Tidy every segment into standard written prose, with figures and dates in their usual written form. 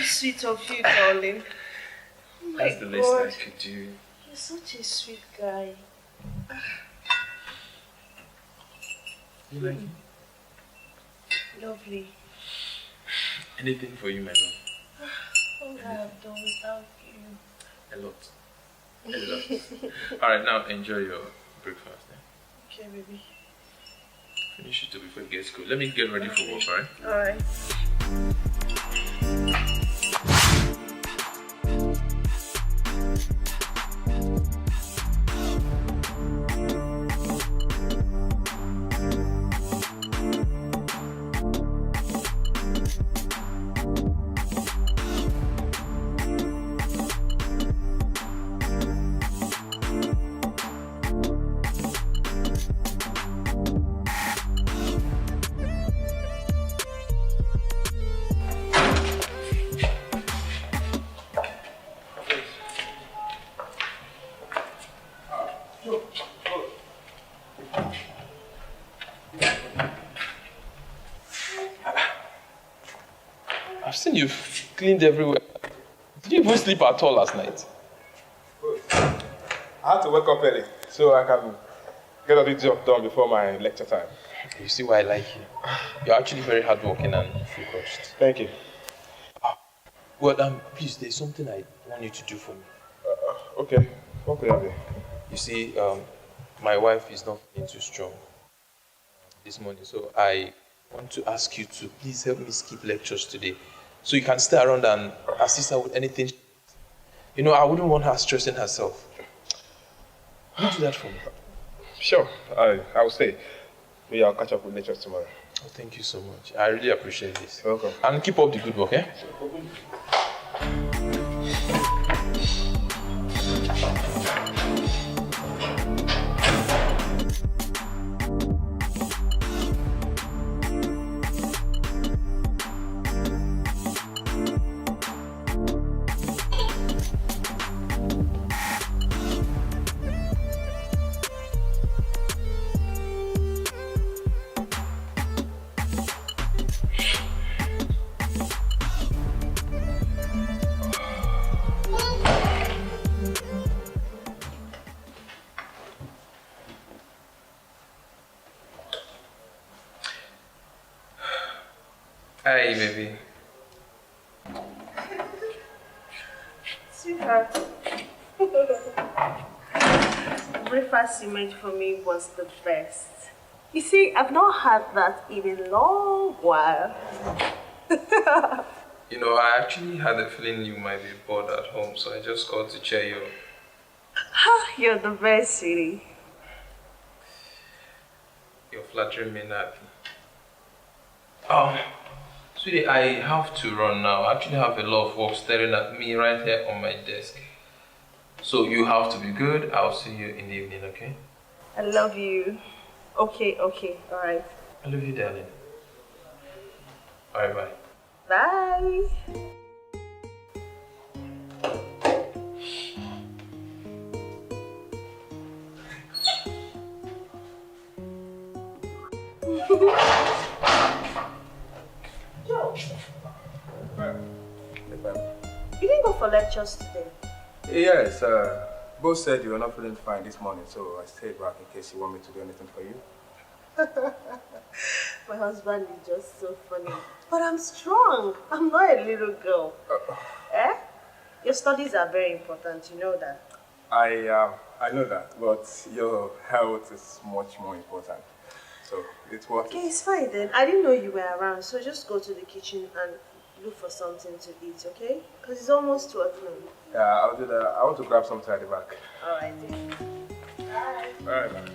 Sweet of you, darling. Oh my That's the least I could do. You're such a sweet guy. You like it? Lovely. Anything for you, my love. All I have done without you. A lot. A lot. Alright, now enjoy your breakfast. Okay, baby. Finish it before it gets cold. Let me get ready for work, alright? Alright. I've seen you've cleaned everywhere. Did you even sleep at all last night? I had to wake up early so I can get all the job done before my lecture time. You see why I like you. You're actually very hardworking and focused. Thank you. Well, please, there's something I want you to do for me. Okay. What could I be? You see, my wife is not feeling too strong this morning, so I want to ask you to please help me skip lectures today, so you can stay around and assist her with anything. You know, I wouldn't want her stressing herself. Will you do that for me? Sure, I will stay. Maybe I'll catch up with lectures tomorrow. Oh, thank you so much. I really appreciate this. You're welcome. And keep up the good work, eh? Hi, baby. Sweetheart. Breakfast you made for me was the best. You see, I've not had that in a long while. You know, I actually had a feeling you might be bored at home, so I just called to cheer you. You're the best, sweetie. You're flattering me, Nappy. Sweetie, I have to run now. I actually have a lot of work staring at me right here on my desk. So you have to be good. I'll see you in the evening, okay? I love you. Okay, alright. I love you, darling. Alright, bye. Bye. Joe. You didn't go for lectures today? Yes, both said you were not feeling fine this morning, so I stayed back in case you want me to do anything for you. My husband is just so funny. But I'm strong. I'm not a little girl. Eh? Your studies are very important, you know that. I know that, but your health is much more important. So it's worth Okay, it. it's fine then. I didn't know you were around, so just go to the kitchen and look for something to eat, okay? Because it's almost 12 noon. Yeah, I'll do that. I want to grab something at the back. Alright then. Bye. Alright, bye.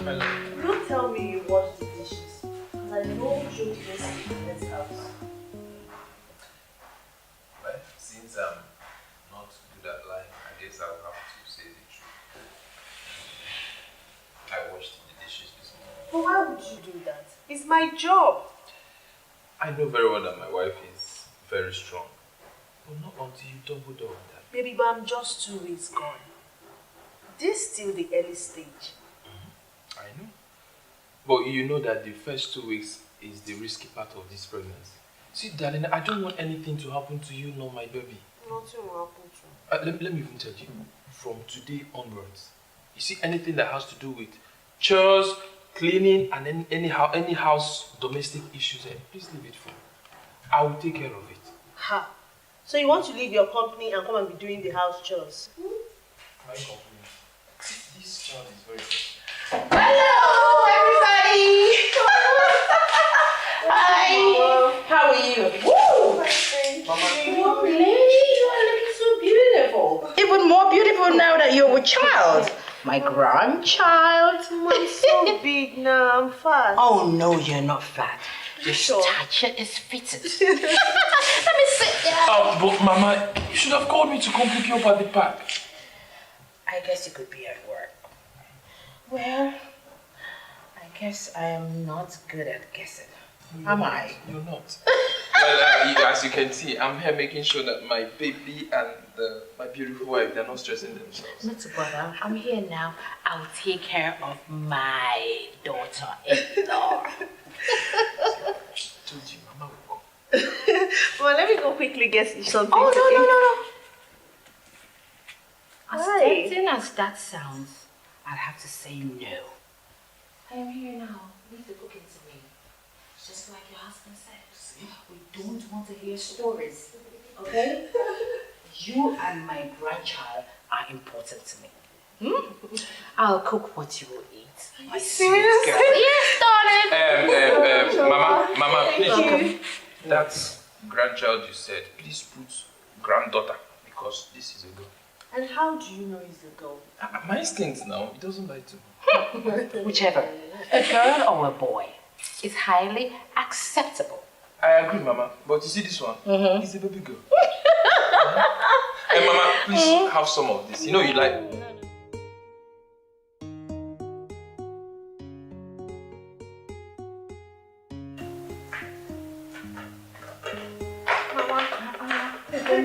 My love. Don't tell me you washed the dishes. Because I know Joe just in this house. Well, since I'm not good at lying, I guess I'll have to say the truth. I washed the dishes this morning. But why would you do that? It's my job. I know very well that my wife is very strong. But not until you doubled up on that. Baby, but I'm just 2 weeks gone. This is still the early stage. I know. But you know that the first 2 weeks is the risky part of this pregnancy. See, darling, I don't want anything to happen to you nor my baby. Nothing will happen to Let me even tell you, from today onwards, you see anything that has to do with chores, cleaning, and any house domestic issues, please leave it for me. I will take care of it. Ha! So you want to leave your company and come and be doing the house chores? My company. This child is very good. Hello, everybody! Hi! How are you? Woo! Mama. Lady, you are looking so beautiful. Even more beautiful now that you're with child. My grandchild. I'm so big now, I'm fat. Oh no, you're not fat. Your stature is fitted. Let me sit down. But Mama, you should have called me to come pick you up at the park. I guess you could be at work. Well, I guess I am not good at guessing. Am I? You're not. Well, as you can see, I'm here making sure that my baby and my beautiful wife, they're not stressing themselves. Not to bother. I'm here now. I'll take care of my daughter-in-law. Told you, Mama will come. Well, let me go quickly get something Oh, to no. As Why? tempting as that sounds, I'll have to say no. I am here now. Leave the cooking to me. Just like your husband said. We don't want to hear stories. Okay? You and my grandchild are important to me. I'll cook what you will eat. My sweet girl. Yes, darling. Mama, please. That's grandchild you said. Please put granddaughter because this is a girl. And how do you know he's a girl? My instincts now, it doesn't lie to me. Whichever, a girl or a boy, is highly acceptable. I agree, Mama. But you see this one? It's a baby girl. Hey, Mama, please have some of this. You know you like.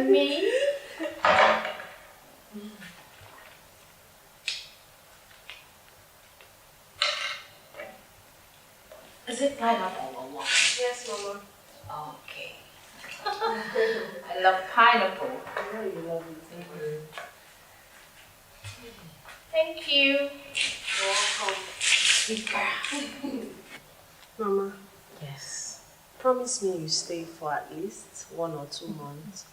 Me? Is it pineapple or what? Yes, Mama. Okay. I love pineapple. I know you love it. Thank you. Welcome. Mama, Yes. promise me you stay for at least 1 or 2 months.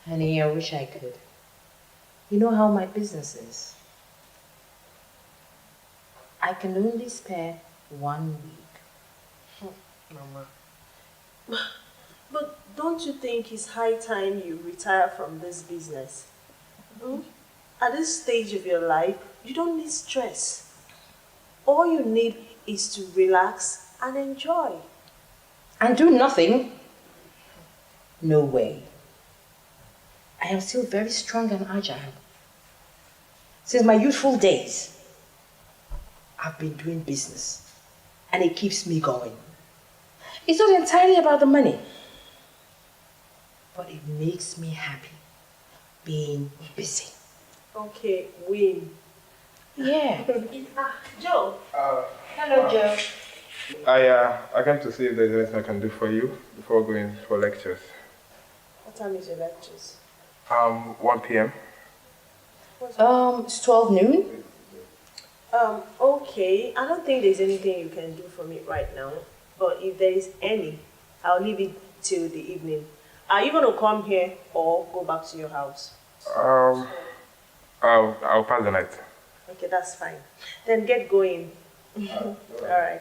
Honey, I wish I could. You know how my business is. I can only spare 1 week. Mama. But don't you think it's high time you retire from this business? At this stage of your life, you don't need stress. All you need is to relax and enjoy. And do nothing? No way. I am still very strong and agile. Since my youthful days, I've been doing business, and it keeps me going. It's not entirely about the money, but it makes me happy being busy. Okay, win. Yeah. Joe. Hello, Joe. I came to see if there's anything I can do for you before going for lectures. What time is your lectures? 1 p.m. It's 12 noon. Okay. I don't think there's anything you can do for me right now. But if there is any, I'll leave it till the evening. Are you going to come here or go back to your house? I'll pass the night. Okay, that's fine. Then get going. All right.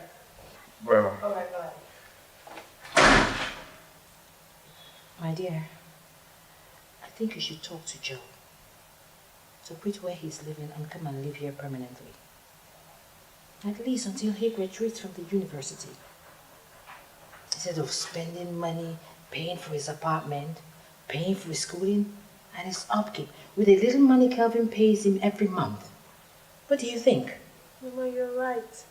Well, All right, bye. My dear, I think you should talk to Joe. To quit where he's living and come and live here permanently. At least until he graduates from the university. Instead of spending money, paying for his apartment, paying for his schooling, and his upkeep with the little money Kelvin pays him every month. What do you think? Mama, you're right.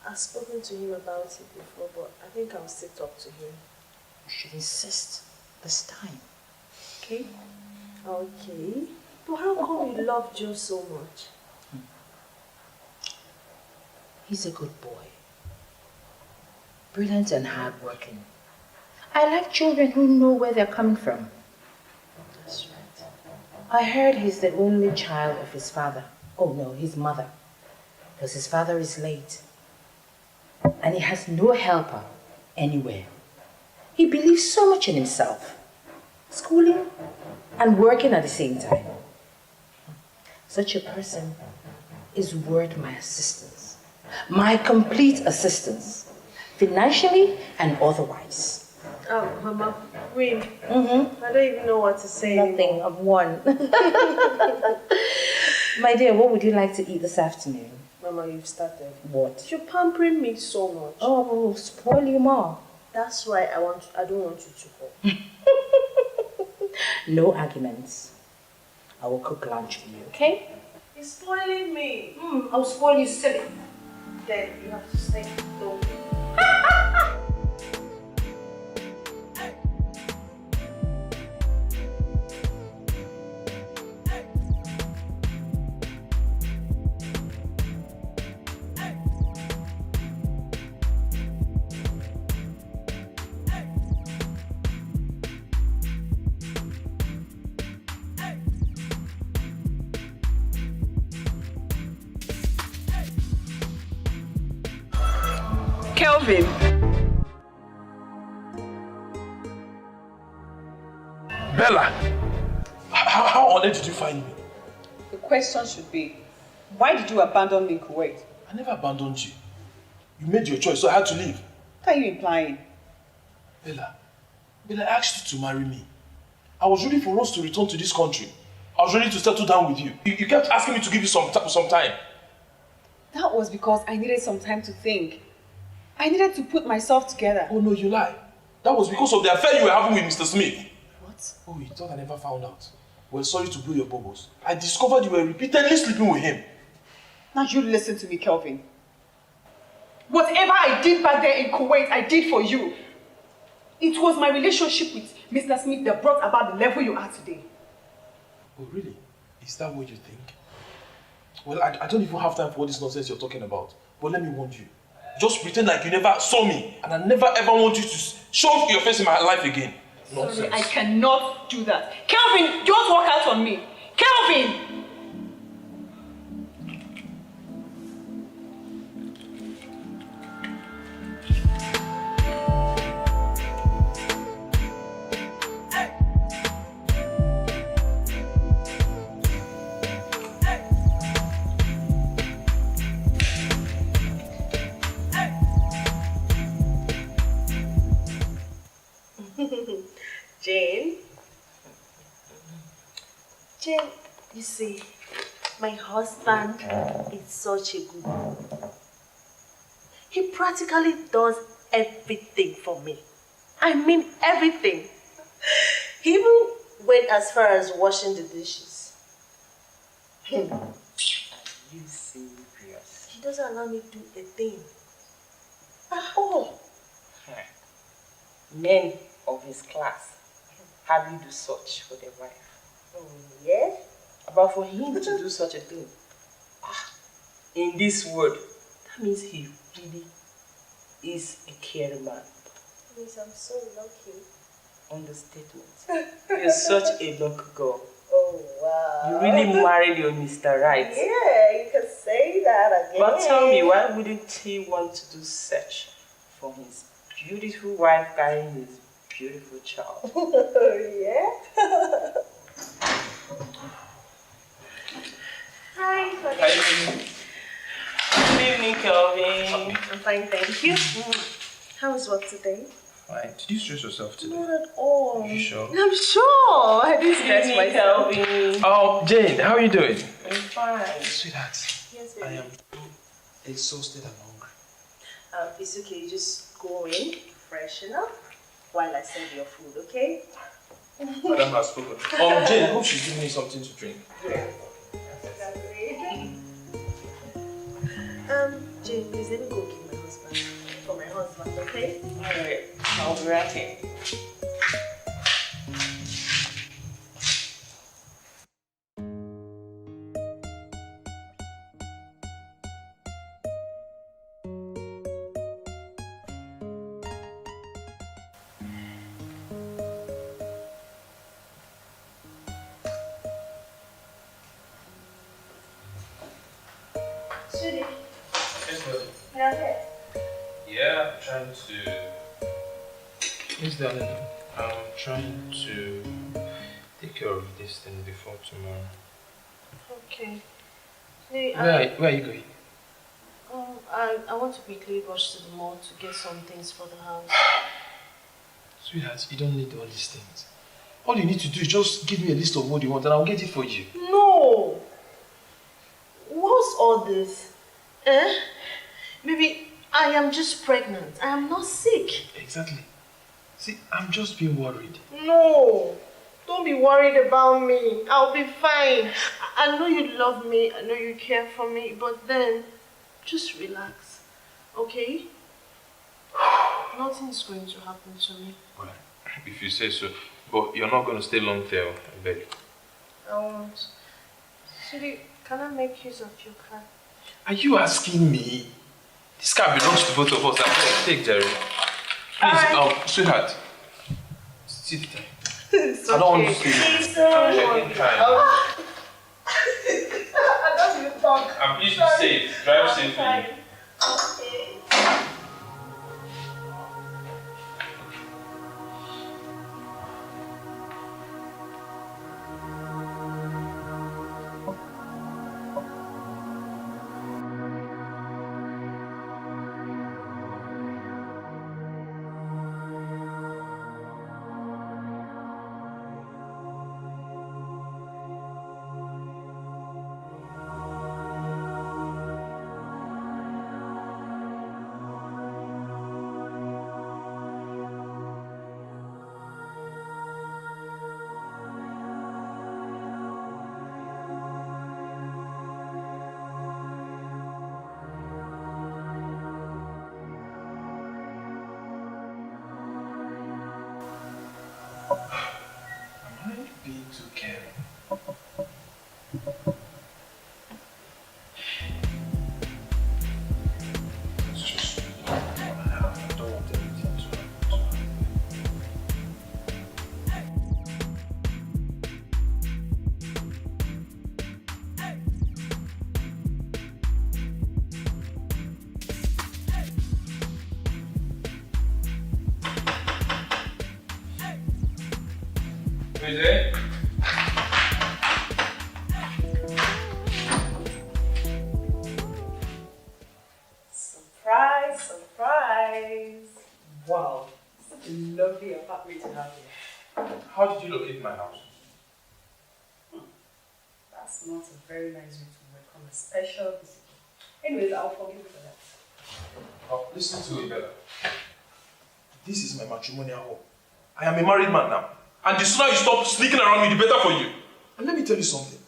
I've spoken to him about it before, but I think I'll still talk to him. You should insist this time. Okay? Okay. But how come you love Joe so much? He's a good boy. Brilliant and hardworking. I like children who know where they're coming from. That's right. I heard he's the only child of his father. Oh no, his mother. Because his father is late. And he has no helper anywhere. He believes so much in himself. Schooling and working at the same time. Such a person is worth my assistance. My complete assistance. Financially and otherwise. Oh, Mama, Queen. Mm-hmm. I don't even know what to say Nothing, anymore. I've won. My dear, what would you like to eat this afternoon? Mama, you've started. What? You're pampering me so much. Oh, we'll spoil you more. That's why I don't want you to go. No arguments. I will cook lunch for you, okay? You're spoiling me. I'll spoil you silly. Then you have to stay. Don't. Kelvin. Bella! How on earth did you find me? The question should be, why did you abandon me in Kuwait? I never abandoned you. You made your choice, so I had to leave. What are you implying? Bella, I asked you to marry me. I was ready for us to return to this country. I was ready to settle down with you. You kept asking me to give you some time. That was because I needed some time to think. I needed to put myself together. Oh no, you lie. That was because of the affair you were having with Mr. Smith. What? Oh, you thought I never found out. Well, sorry to blow your bubbles. I discovered you were repeatedly sleeping with him. Now you listen to me, Kelvin. Whatever I did back there in Kuwait, I did for you. It was my relationship with Mr. Smith that brought about the level you are today. Oh, really? Is that what you think? Well, I don't even have time for all this nonsense you're talking about. But let me warn you. Just pretend like you never saw me. And I never ever want you to show your face in my life again. Nonsense. Sorry, I cannot do that. Kelvin, don't walk out on me. Kelvin! Jane, you see, my husband is such a good man. He practically does everything for me. I mean everything. He even went as far as washing the dishes. Are you serious? He doesn't allow me to do a thing. At all. Men of his class hardly do such for their wife. Yeah? But for him to do such a thing, in this world, that means he really is a caring man. That means I'm so lucky. Understatement. You're such a lucky girl. Oh, wow. You really married your Mr. Right. Yeah, you can say that again. But tell me, why wouldn't he want to do search for his beautiful wife carrying his beautiful child? Yeah? Hi, honey. Good evening, Kelvin. I'm fine, thank you. How was work today? Fine. Did you stress yourself today? Not at all. Are you sure? I'm sure. I didn't stress Good evening, myself. Kelvin. Oh, Jane, how are you doing? I'm fine. Sweetheart, Yes, I baby. am so exhausted and hungry. It's okay, just go in, freshen up, while I serve your food, okay? Madam has spoken. Jane, I hope she's giving me something to drink. Yes. Jane, please let me go give my husband. For my husband, okay? Alright, I'll be right here. Sweetie, Yes, madam. you're here. Yeah, I'm trying to... Yes, darling. I'm trying to take care of this thing before tomorrow. Okay. Hey, Where are you going? I want to quickly rush to the mall to get some things for the house. Sweetheart, you don't need all these things. All you need to do is just give me a list of what you want and I'll get it for you. No! What's all this? Maybe I am just pregnant. I am not sick. Exactly. See, I'm just being worried. No! Don't be worried about me. I'll be fine. I know you love me. I know you care for me. But then, just relax. Okay? Nothing is going to happen to me. Well, if you say so. But you're not going to stay long there, I beg. I won't. Sweetie, can I make use of your car? Are you asking me? This car belongs to both of us. I beg, take Jerry. Please, sweetheart. See the time. It's I don't want okay. to stay. Please don't Checking worry. time. I don't even talk. And please be safe. Drive safely. Fine. Okay. Being too caring. It's just I don't want anything to happen. Who is it? Surprise, surprise. Wow, such a lovely apartment to have here. How did you locate my house? That's not a very nice way to welcome a special visitor. Anyways, I'll forgive you for that. Oh, listen to me, Bella. This is my matrimonial home. I am a married man now. And the sooner you stop sneaking around me, the better for you. And let me tell you something.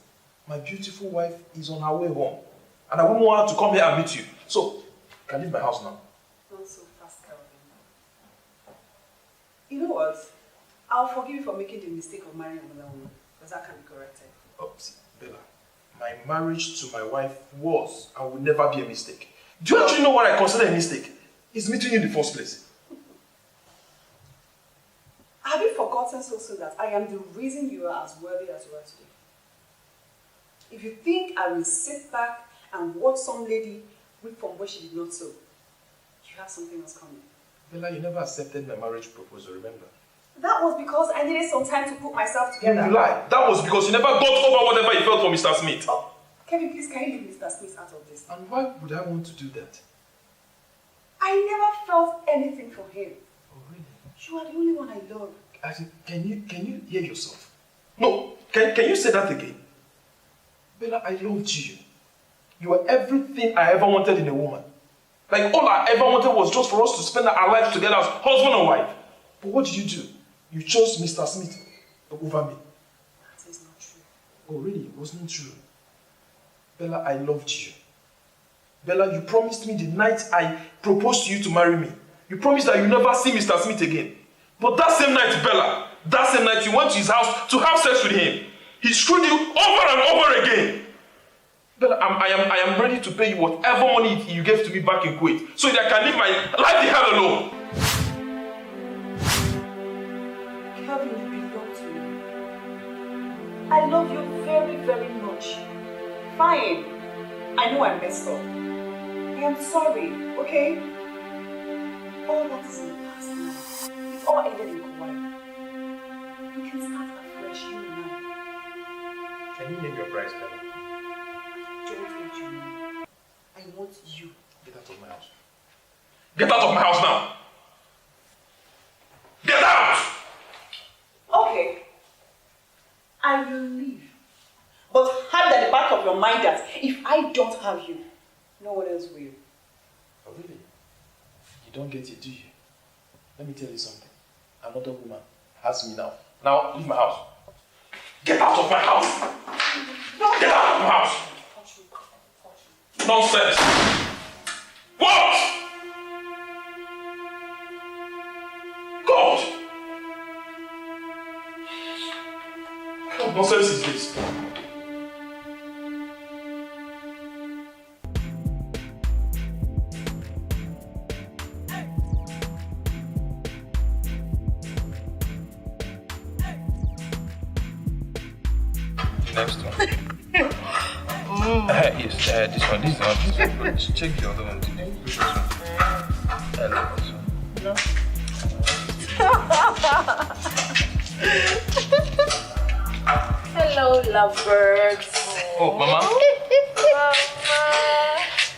My beautiful wife is on her way home. And I wouldn't want her to come here and meet you. So, you can leave my house now. Not so fast, Calvin. You know what? I'll forgive you for making the mistake of marrying another woman, because that can be corrected. Oh, see, Bella, my marriage to my wife was and will never be a mistake. Do you actually know what I consider a mistake? It's meeting you in the first place. Have you forgotten so soon that I am the reason you are as worthy as you are today? If you think I will sit back and watch some lady reap from where she did not sow, you have something else coming. Bella, you never accepted my marriage proposal, remember? That was because I needed some time to put myself together. You lie. That was because you never got over whatever you felt for Mr. Smith. Oh, Kevin, please, can you leave Mr. Smith out of this? And why would I want to do that? I never felt anything for him. Oh, really? You are the only one I love. I said, can you hear yourself? No, can you say that again? Bella, I loved you. You were everything I ever wanted in a woman. Like, all I ever wanted was just for us to spend our lives together as husband and wife. But what did you do? You chose Mr. Smith over me. That is not true. Oh, really? It wasn't true. Bella, I loved you. Bella, you promised me the night I proposed to you to marry me. You promised that you never see Mr. Smith again. But that same night, Bella, that same night you went to his house to have sex with him. He screwed you over and over again. Bella, I am ready to pay you whatever money you gave to me back in Kuwait so that I can live my life the hell alone. Kelvin, you belong to me. I love you very, very much. Fine. I know I messed up. I am sorry, okay? All that is in the past now. It's all ended in Kuwait. We can start afresh, you and I. Can you name your price, Bella? I don't want you. I want you. Get out of my house. Get out of my house now! Get out! Okay. I will leave. But have at the back of your mind that if I don't have you, no one else will. Oh, really? You don't get it, do you? Let me tell you something. Another woman has me now. Now, leave my house. Get out of my house! Get out of my house! Nonsense! What? God! What nonsense is this? Next one. Yes, this one. This one. Check the other one. Which one? I love this one. No. Hello, lovebirds. Oh, Mama.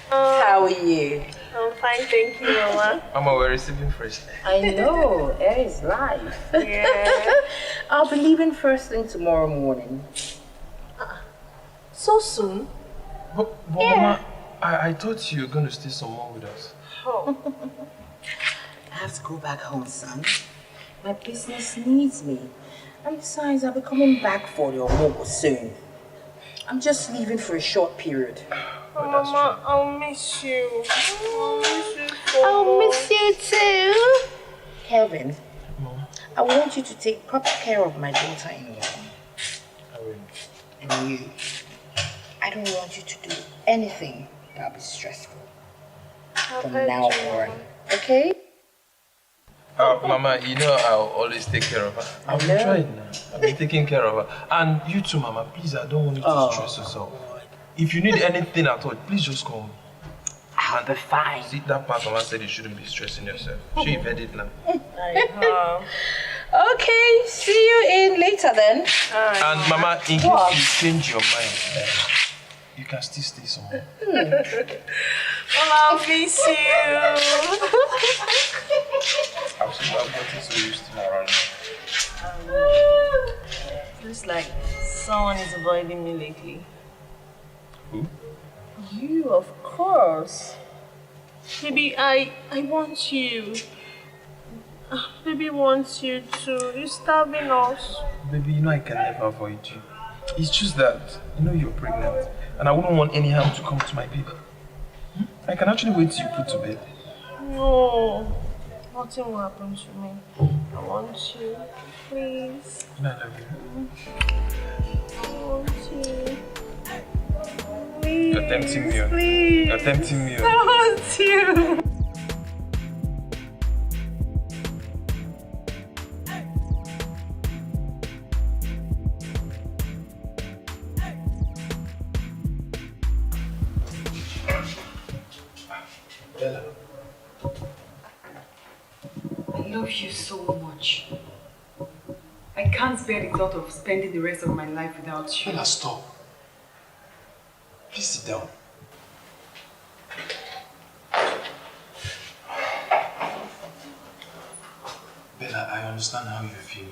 How are you? I'm fine, thank you, Mama. Mama, we're receiving first. I know, air is life. Yeah. I'll be leaving first thing tomorrow morning. So soon? But Mama, I thought you were going to stay some more with us. Oh. I have to go back home, son. My business needs me. And besides, I'll be coming back for your Omogo soon. I'm just leaving for a short period. Oh, that's Mama, true. I'll miss you. I'll miss you so I'll much. miss you too. Kelvin, Mama, I want you to take proper care of my daughter-in-law. I will. And you. I don't want you to do anything that'll be stressful from now on. Okay? Mama, you know I'll always take care of her. I've been trying now. I've been taking care of her. And you too, Mama, please, I don't want you to stress yourself. If you need anything at all, please just call me. I'll be fine. See, that part Mama said you shouldn't be stressing yourself. She read it now. Okay, see you in later then. And Mama, in case you change your mind, you can still stay somewhere. Well, I'll miss you. I've gotten so used to around. Looks like someone is avoiding me lately. Who? You, of course. Baby, I want you. Baby wants you too. You're starving us. Baby, you know I can never avoid you. It's just that, you know you're pregnant. And I wouldn't want any harm to come to my baby. I can actually wait till you put to bed. No. Nothing will happen to me. I want you. Please. And I love you. I want you. Please. You're tempting me. Please. You're tempting me. I want you. Bella. I love you so much. I can't bear the thought of spending the rest of my life without you. Bella, stop. Please sit down. Bella, I understand how you feel.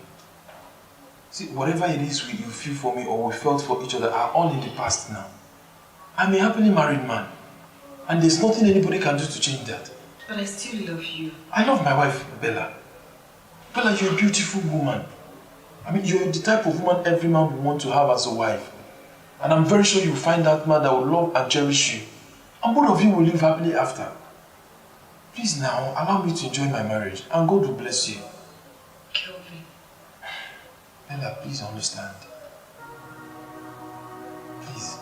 See, whatever it is you feel for me or we felt for each other are all in the past now. I'm a happily married man. And there's nothing anybody can do to change that. But I still love you. I love my wife, Bella. Bella, you're a beautiful woman. I mean, you're the type of woman every man would want to have as a wife. And I'm very sure you'll find that man that will love and cherish you. And both of you will live happily after. Please now, allow me to enjoy my marriage. And God will bless you. Kelvin. Bella, please understand. Please.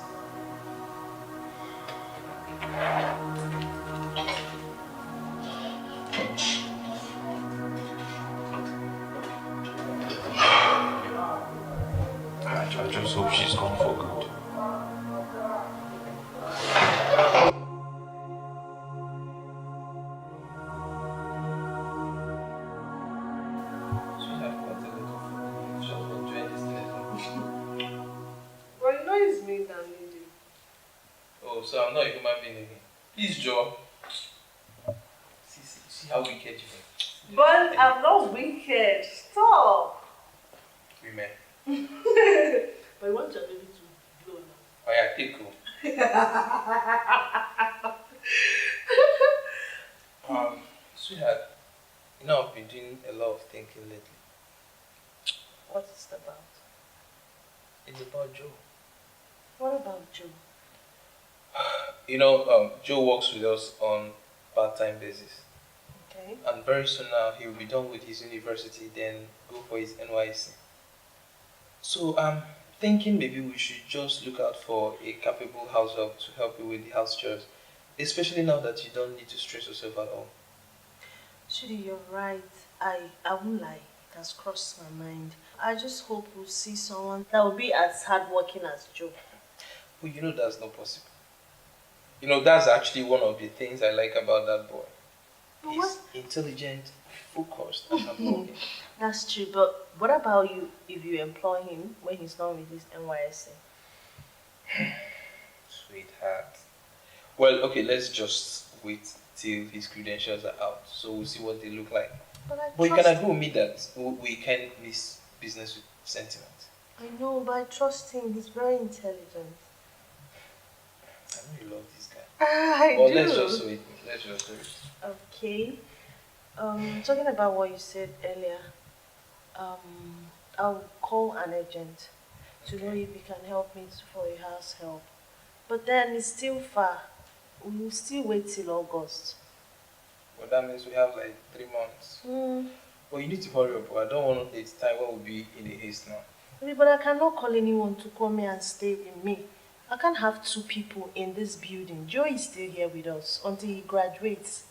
I just hope she's gone for good. Well, you know it's me that made you. Oh, so I'm not a human being again. Please, Joe. See how wicked you are. But I'm not wicked. Stop. Women. But you want your baby to blow now. Oh yeah, take cool. Sweetheart, you know I've been doing a lot of thinking lately. What is it about? It's about Joe. What about Joe? You know, Joe works with us on part-time basis. Okay. And very soon now he will be done with his university, then go for his NYC. So I'm thinking maybe we should just look out for a capable house help to help you with the house chores, especially now that you don't need to stress yourself at all. Shudi, you're right. I won't lie. It has crossed my mind. I just hope we'll see someone that will be as hardworking as Joe. Well, you know that's not possible. You know, that's actually one of the things I like about that boy. He's intelligent, focused, and hardworking. That's true, but what about you if you employ him when he's done with his NYSC? Sweetheart. Well, okay, let's just wait till his credentials are out, so we'll see what they look like. But you can agree with me that we can't miss business with sentiment. I know, but I trust him. He's very intelligent. I know you love this guy. I Well, do. let's just wait. Okay. Talking about what you said earlier, I'll call an agent to know if he can help me for a house help. But then it's still far. We will still wait till August. Well, that means we have like 3 months. Well, you need to hurry up. I don't want it time when we'll be in a haste now. But I cannot call anyone to come here and stay with me. I can't have 2 people in this building. Joe is still here with us until he graduates.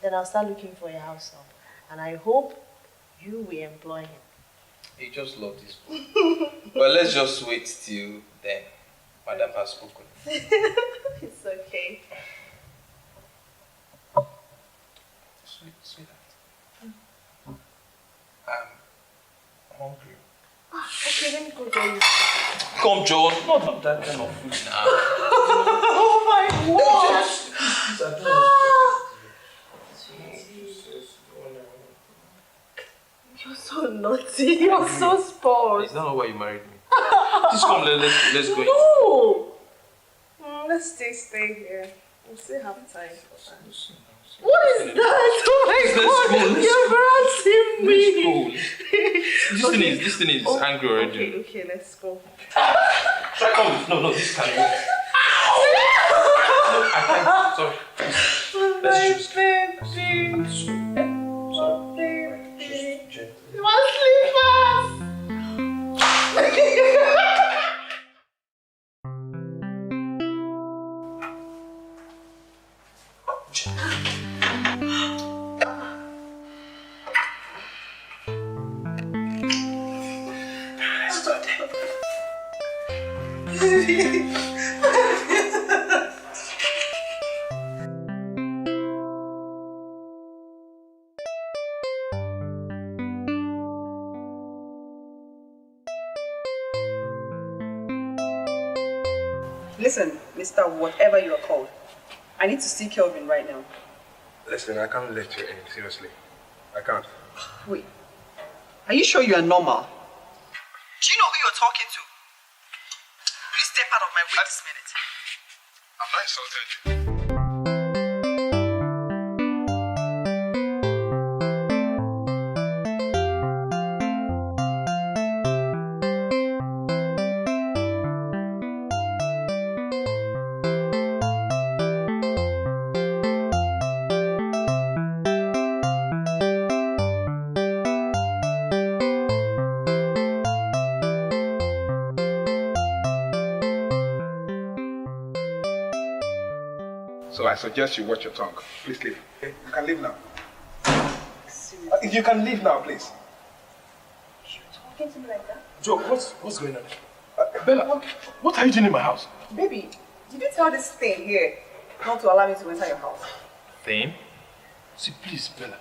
Then I'll start looking for a house help. And I hope you will employ him. You just love this boy. Well, let's just wait till then. Madam has spoken. It's okay. Sweetheart. I'm hungry. Okay, let me go get you. Come, Joe. Not that kind of food now. Oh my God! You're so naughty. You're so spoiled. Is that not why you married me? Just come, let's go. No! Let's stay here. We still have time. What is that? Oh my God! You're embarrassing me. This thing is angry already. Okay, let's go. Try come. No, this can work. I can't. Sorry. Let's just. Baby. Sorry. Baby. Just gently. You want slippers? Listen, Mr. Whatever you're called, I need to see Kelvin right now. Listen, I can't let you in, seriously. I can't. Wait, are you sure you are normal? Do you know who you're talking to? Please step out of my way this minute. I'm not insulted you. So I suggest you watch your tongue. Please leave. Okay? You can leave now. You can leave now, please. You're talking to me like that? Joe, what's going on? Bella, what are you doing in my house? Baby, did you tell this thing here not to allow me to enter your house? Thing? See, please, Bella.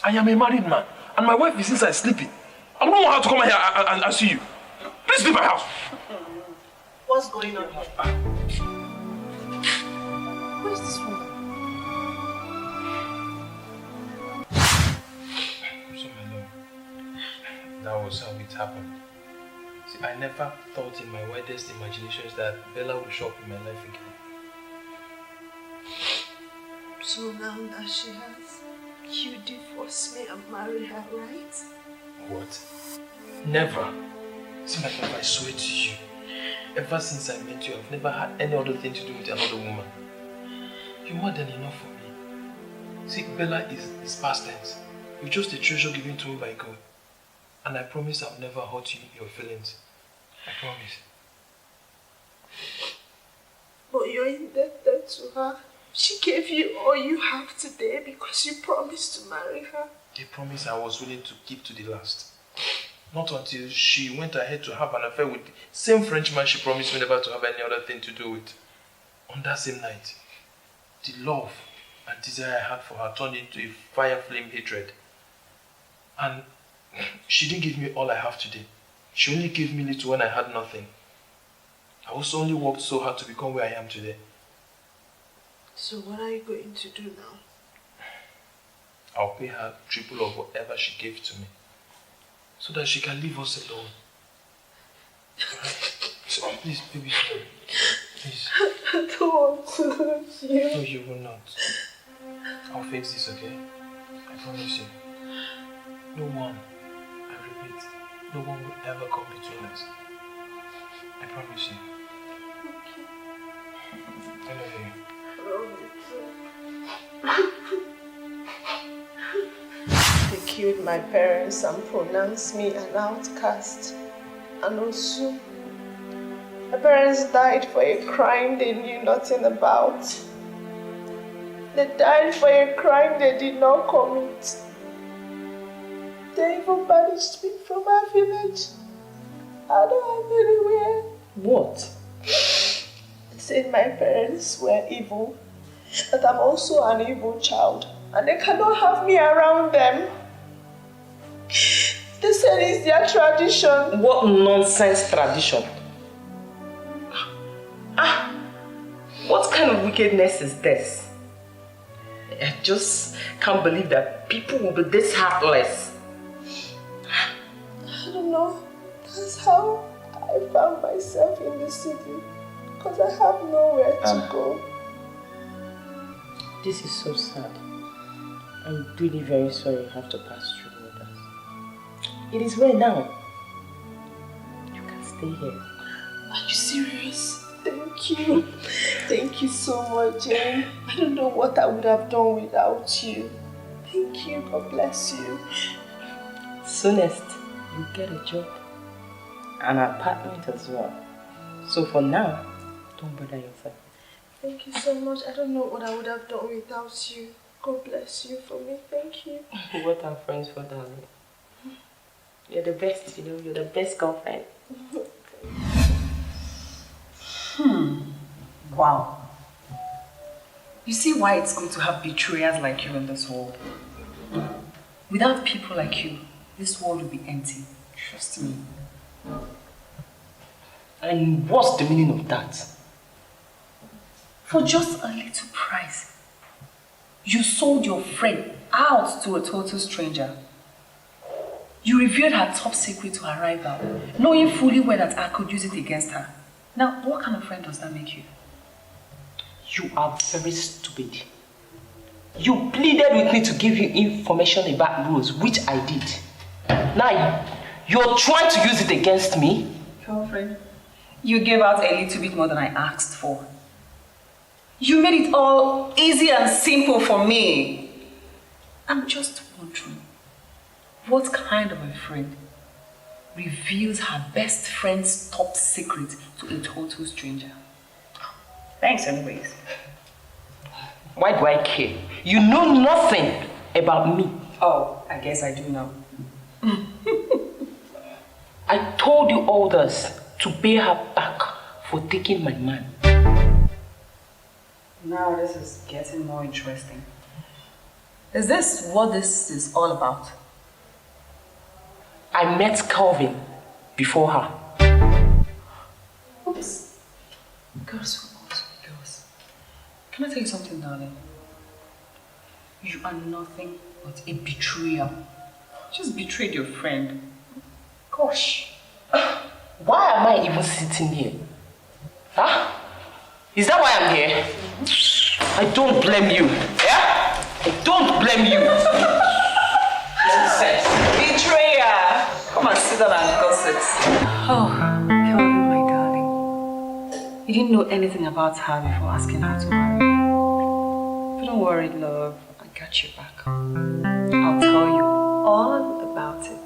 I am a married man, and my wife is inside sleeping. I don't know how to come here and see you. Please leave my house. What's going on here? Where's this woman? So, my love, that was how it happened. See, I never thought in my wildest imaginations that Bella would show up in my life again. So now that she has, you divorce me and marry her, right? What? Never. See, my love, I swear to you, ever since I met you, I've never had any other thing to do with another woman. You're more than enough for me. See, Bella is past tense. You're just a treasure given to me by God. And I promise I'll never hurt you, your feelings. I promise. But you're indebted to her. She gave you all you have today because you promised to marry her. A promise I was willing to keep to the last. Not until she went ahead to have an affair with the same Frenchman she promised me never to have any other thing to do with. On that same night, the love and desire I had for her turned into a fire flame hatred. And she didn't give me all I have today. She only gave me little when I had nothing. I also only worked so hard to become where I am today. So what are you going to do now? I'll pay her triple of whatever she gave to me, so that she can leave us alone. So please, baby, please. I don't want to hurt you. No, you will not. I'll fix this, okay? I promise you. No one, I repeat, no one will ever come between us. I promise you. Okay. I love you. They killed my parents and pronounced me an outcast. And also, my parents died for a crime they knew nothing about. They died for a crime they did not commit. They even banished me from our village. I don't have anywhere. What? They said my parents were evil, that I'm also an evil child, and they cannot have me around them. They said it's their tradition. What nonsense tradition? What kind of wickedness is this? I just can't believe that people will be this heartless. I don't know. That's how I found myself in the city, because I have nowhere to go. This is so sad. I'm really very sorry you have to pass through all that. It is well now. You can stay here. Are you serious? Thank you. Thank you so much, Jane. I don't know what I would have done without you. Thank you. God bless you. Soonest, you get a job. An apartment as well. So for now, don't bother yourself. Thank you so much. I don't know what I would have done without you. God bless you for me. Thank you. What are friends for, darling? You're the best, you know. You're the best girlfriend. Wow. You see why it's good to have betrayers like you in this world? Without people like you, this world will be empty. Trust me. And what's the meaning of that? For just a little price, you sold your friend out to a total stranger. You revealed her top secret to her rival, knowing fully well that I could use it against her. Now, what kind of friend does that make you? You are very stupid. You pleaded with me to give you information about Rose, which I did. Now, you're trying to use it against me? Girlfriend, you gave out a little bit more than I asked for. You made it all easy and simple for me. I'm just wondering, what kind of a friend reveals her best friend's top secret to a total stranger? Thanks anyways. Why do I care? You know nothing about me. Oh, I guess I do know. I told you all this to pay her back for taking my man. Now this is getting more interesting. Is this what this is all about? I met Calvin before her. Oops. Girls, girls. Can I tell you something, darling? You are nothing but a betrayer. You just betrayed your friend. Gosh. Why am I even sitting here? Huh? Is that why I'm here? I don't blame you. Yeah? I don't blame you. Nonsense. Betrayer! Come and sit down and gossip. Oh, Kelvin, my darling. You didn't know anything about her before asking her to marry. But don't worry, love. I got your back. I'll tell you all about it.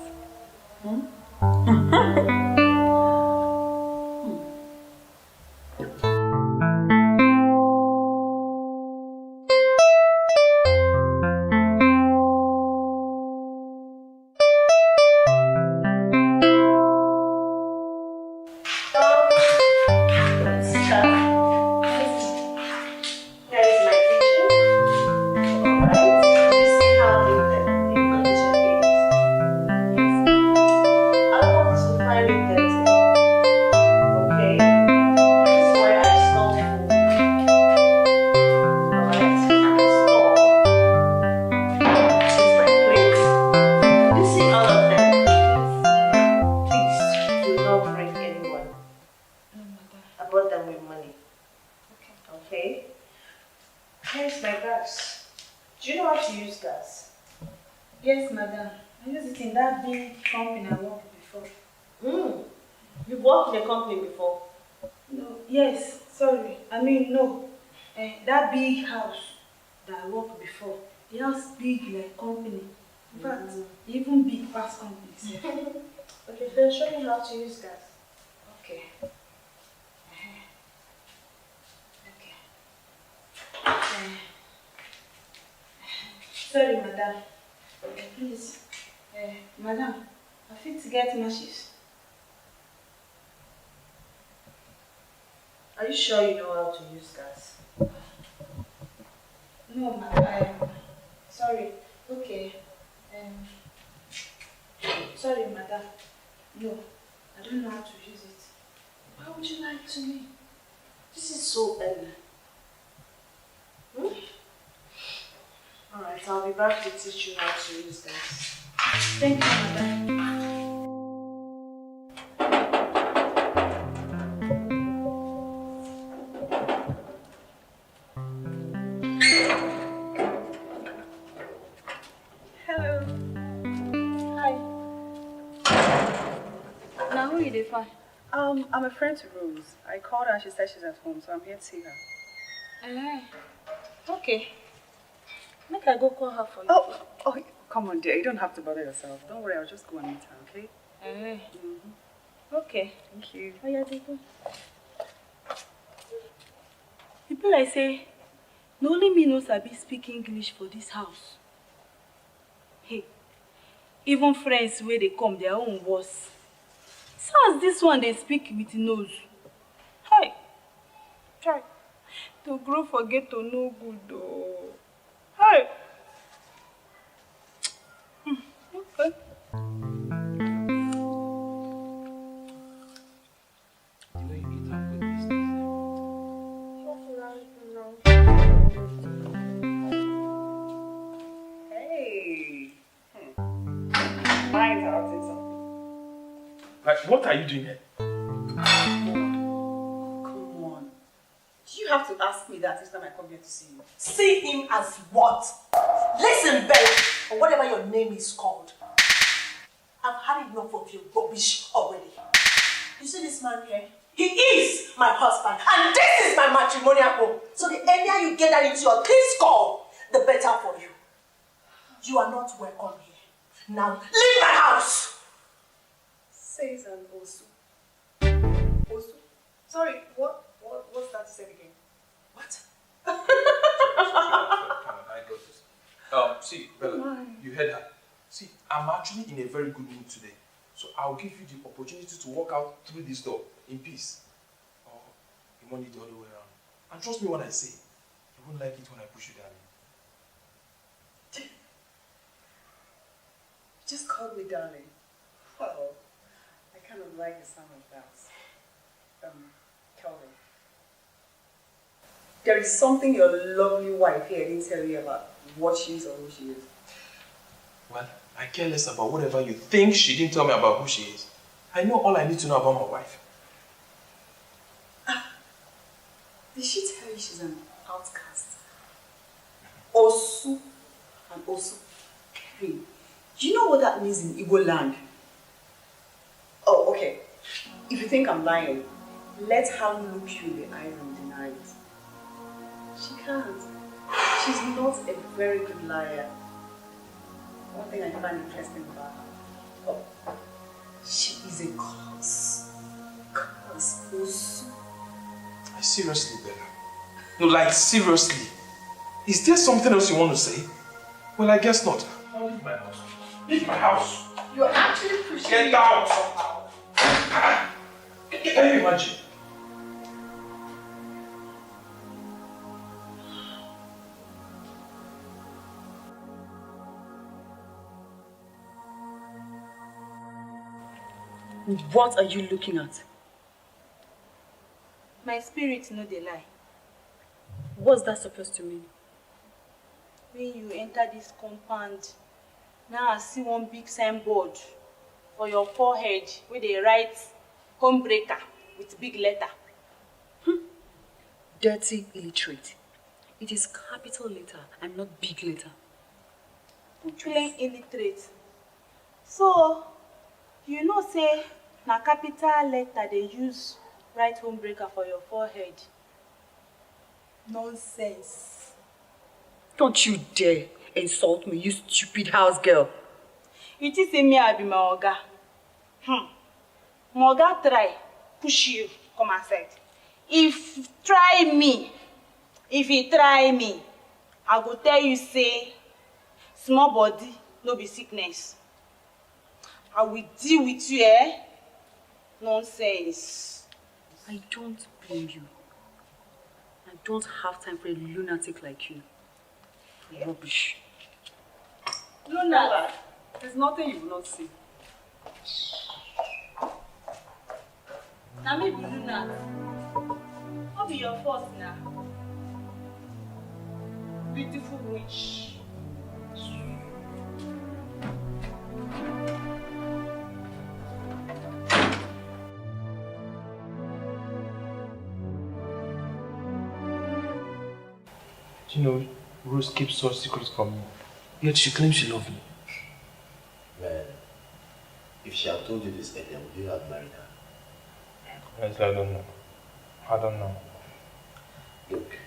Yes, madam. I use it in that big company I worked before. You worked in a company before? No. Yes, sorry. I mean, no. That big house that I worked before, it has big like company. In fact, even big past companies. Yeah. Okay, then show me how to use gas. Okay. Sorry, madam. Please, madam, I fit to get matches. Are you sure you know how to use gas? No, madam. Sorry. Okay. Sorry, madam. No, I don't know how to use it. Why would you lie to me? This is so early. Alright, I'll be back to teach you how to use this. Thank you, madam. Hello. Hi. Now who you dey find? I'm a friend to Rose. I called her and she said she's at home, so I'm here to see her. Okay. Make I go call her for you. Oh, come on, dear. You don't have to bother yourself. Don't worry, I'll just go and meet her, okay? Okay. Thank you. Oh, yeah, they go. People like say, no only me no sabi speak English for this house. Hey, even friends where they come, their own worse. So as this one they speak with nose. Hey, try. To grow forget to know good though. Hey. Okay. Hey. Mine's out in something. Like, what are you doing here? Come on. Do you have to ask me that? It's time I come here to see you. See him as what? Listen, Bella, or whatever your name is called. I've had enough of your rubbish already. You see this man here? He is my husband, and this is my matrimonial home. So the earlier you get that into your clean skull, the better for you. You are not welcome here. Now, leave my house! Says an Osu. Osu? Sorry, what's that said again? What? Come on, I got this. See, Bella, you heard her. See, I'm actually in a very good mood today. So I'll give you the opportunity to walk out through this door in peace. Or you want it the other way around. And trust me when I say, you won't like it when I push you down. You just called me darling. Well, I kind of like the sound of that. Kelvin. There is something your lovely wife here didn't tell you about what she is or who she is. Well, I care less about whatever you think she didn't tell me about who she is. I know all I need to know about my wife. Did she tell you she's an outcast? Osu and Osu. Hey, do you know what that means in Igbo land? Oh, okay. If you think I'm lying, let her look you in the eye and deny it. She can't. She's not a very good liar. One thing I find interesting about her. Oh, she is a curse. Curse. Osu. Seriously, Bella. No, like seriously. Is there something else you want to say? Well, I guess not. I'll leave my house. Leave my house. You're actually pushing Get me out! somehow. Can you imagine? What are you looking at? My spirit no dey lie. What's that supposed to mean? When you enter this compound, now I see one big signboard for your forehead where they write homebreaker with big letter. Dirty illiterate. It is capital letter and not big letter. Plain illiterate. So, you know say na capital letter they use write homebreaker for your forehead. Nonsense. Don't you dare insult me, you stupid house girl. You think say me I be my oga? My oga try push you come outside. If he try me, I go tell you say small body no be sickness. I will deal with you, eh? Nonsense. I don't blame you. I don't have time for a lunatic like you. Yeah. Rubbish. Luna. There's nothing you will not see. Na me be Luna. What be your fault now? Beautiful witch. You know, Rose keeps such secrets from me. Yet she claims she loves me. Man, if she had told you this earlier, would you have married her? Yes, I don't know. I don't know. Look,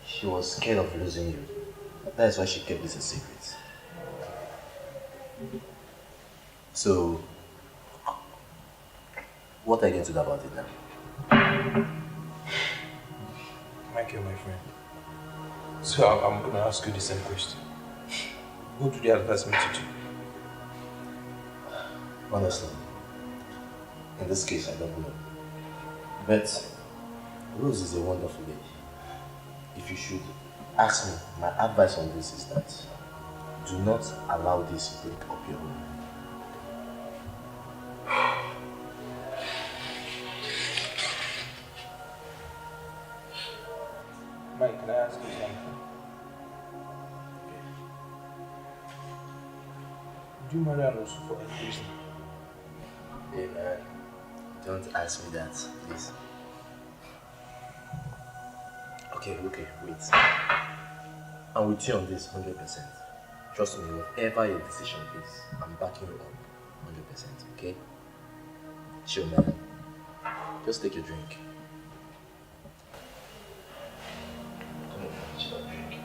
she was scared of losing you. That is why she kept this a secret. So, what are you going to do about it now? Michael, my friend. So I'm going to ask you the same question. What do they advise me to do? Honestly, in this case, I don't know. But Rose is a wonderful lady. If you should ask me, my advice on this is that do not allow this break up your home. Mike, can I ask you something? Do you marry Alonso for any reason? Hey man, don't ask me that, please. Okay, wait. I'm with you on this 100%. Trust me, whatever your decision is, I'm backing you up 100%, okay? Chill, man. Just take your drink. Come on, chill and drink.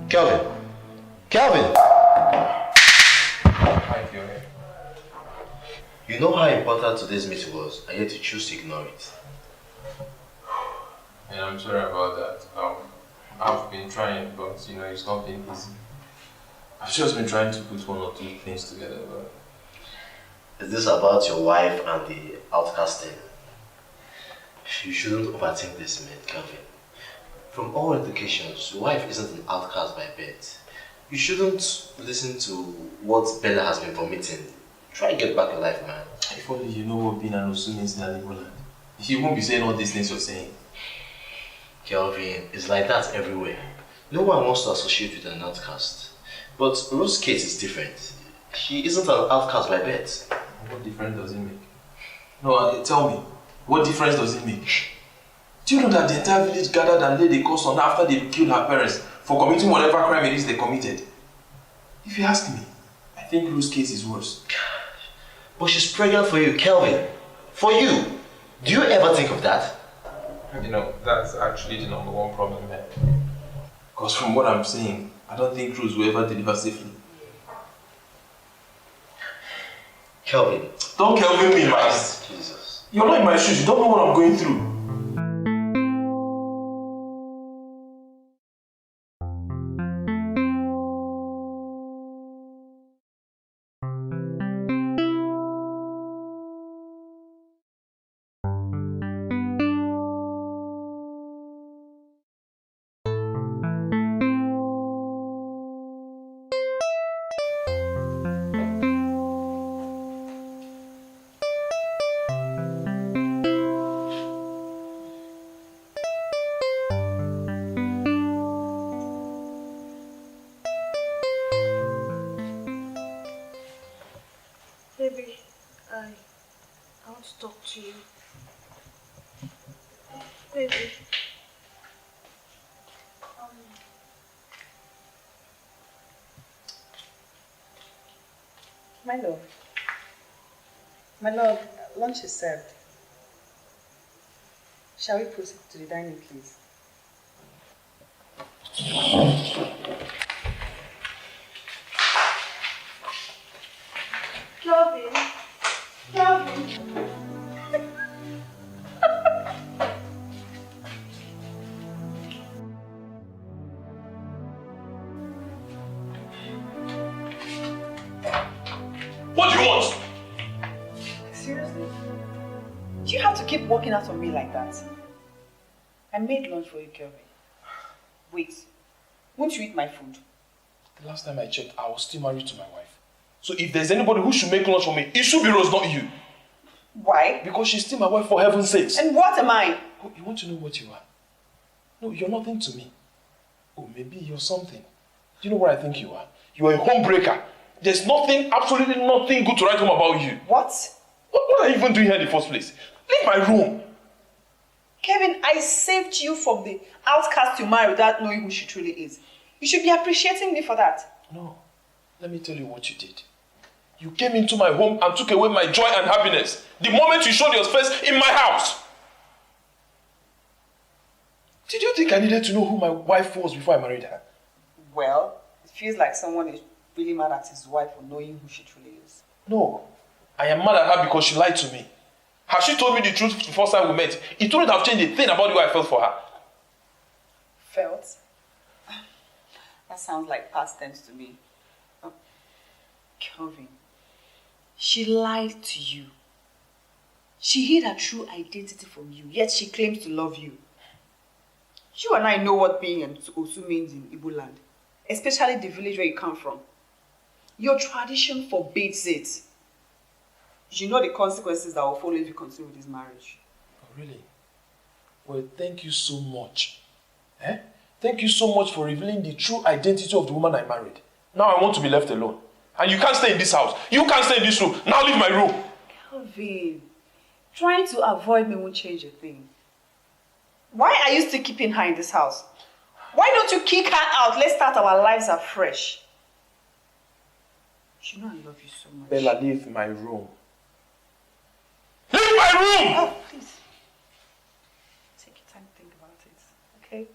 Kelvin! Kelvin! Hi, Fiona. You know how important today's meeting was, and yet you choose to ignore it. And I'm sorry about that. I've been trying, but it's not been easy. I've just been trying to put one or two things together, but... Is this about your wife and the outcasting? You shouldn't overthink this, man, Kelvin. From all indications, your wife isn't an outcast by birth. You shouldn't listen to what Bella has been vomiting. Try and get back your life, man. If only you know what being an Osu means in NOLLYWOOD. You won't be saying all these things you're saying. Kelvin, it's like that everywhere. No one wants to associate with an outcast. But Rose's case is different. She isn't an outcast by birth. What difference does it make? No, tell me, what difference does it make? Do you know that the entire village gathered and laid a curse on her after they killed her parents for committing whatever crime it is they committed? If you ask me, I think Rose's case is worse. But she's pregnant for you, Kelvin. For you. Do you ever think of that? That's actually the number one problem, man. Because from what I'm saying, I don't think Rose will ever deliver safely. Kelvin. Don't Kelvin me, man. Jesus. You're not in my shoes. You don't know what I'm going through. Baby, I want to talk to you. Baby. My love. My love, lunch is served. Shall we proceed to the dining, please? Kelvin. Kelvin. What do you want? Seriously? Do you have to keep walking out on me like that? I made lunch for you, Kelvin. Wait, won't you eat my food? The last time I checked, I was still married to my wife. So if there's anybody who should make lunch for me, it should be Rose, not you. Why? Because she's still my wife, for heaven's sakes. And what am I? Oh, you want to know what you are? No, you're nothing to me. Oh, maybe you're something. Do you know what I think you are? You are a homebreaker. There's nothing, absolutely nothing good to write home about you. What? What are you even doing here in the first place? Leave my room. Kevin, I saved you from the outcast you married without knowing who she truly is. You should be appreciating me for that. No. Let me tell you what you did. You came into my home and took away my joy and happiness the moment you showed your face in my house. Did you think I needed to know who my wife was before I married her? Well, it feels like someone is really mad at his wife for knowing who she truly is. No. I am mad at her because she lied to me. Had she told me the truth the first time we met, it wouldn't have changed a thing about the way I felt for her. Felt? That sounds like past tense to me. Kelvin, she lied to you. She hid her true identity from you, yet she claims to love you. You and I know what being an Osu means in Igbo land, especially the village where you come from. Your tradition forbids it. You know the consequences that will follow if you continue with this marriage. Oh, really? Well, thank you so much. Thank you so much for revealing the true identity of the woman I married. Now I want to be left alone. And you can't stay in this house. You can't stay in this room. Now leave my room. Kelvin, trying to avoid me won't change a thing. Why are you still keeping her in this house? Why don't you kick her out? Let's start our lives afresh. You know I love you so much. Bella, leave my room. Leave my room! Oh, please. Take your time to think about it, okay?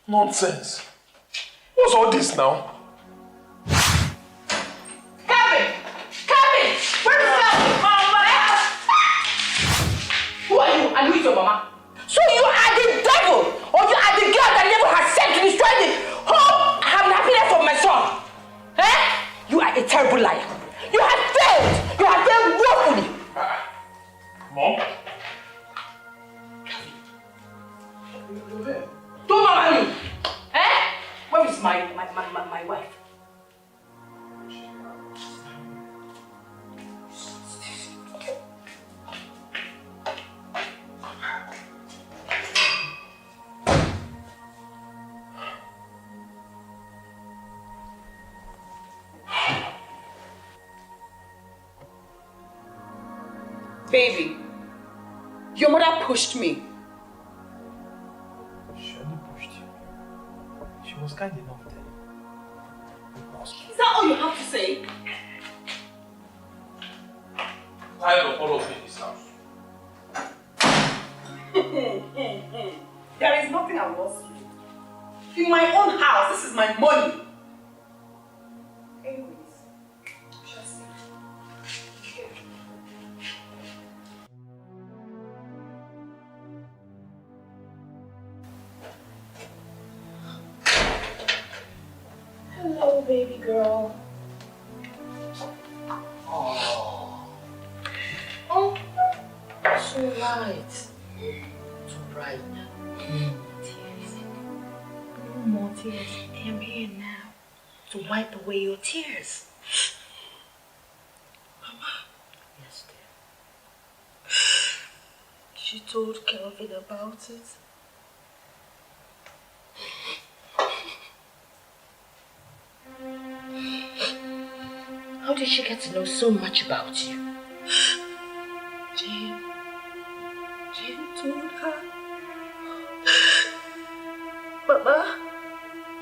Nonsense. What's all this now? Kevin! Kevin! Where is that? Mama! Who are you? And who is your mama? So you are the devil, or you are the girl that devil has sent to destroy the whole happiness of my son? Eh? You are a terrible liar. You have failed. You have failed woefully. Mom? Don't mama me. Eh? Where is my wife? Baby, your mother pushed me. She only pushed you. She was kind enough then. Is that all you have to say? Tired of all of you in this house. There is nothing I lost you. In my own house, this is my money. Anyways, just see. Hello, baby girl. Oh, so light. So bright. Tears. No more tears. I'm here now to wipe away your tears. Mama. Yes, dear. She told Kelvin about it. How did she get to know so much about you? Jane told her. Mama,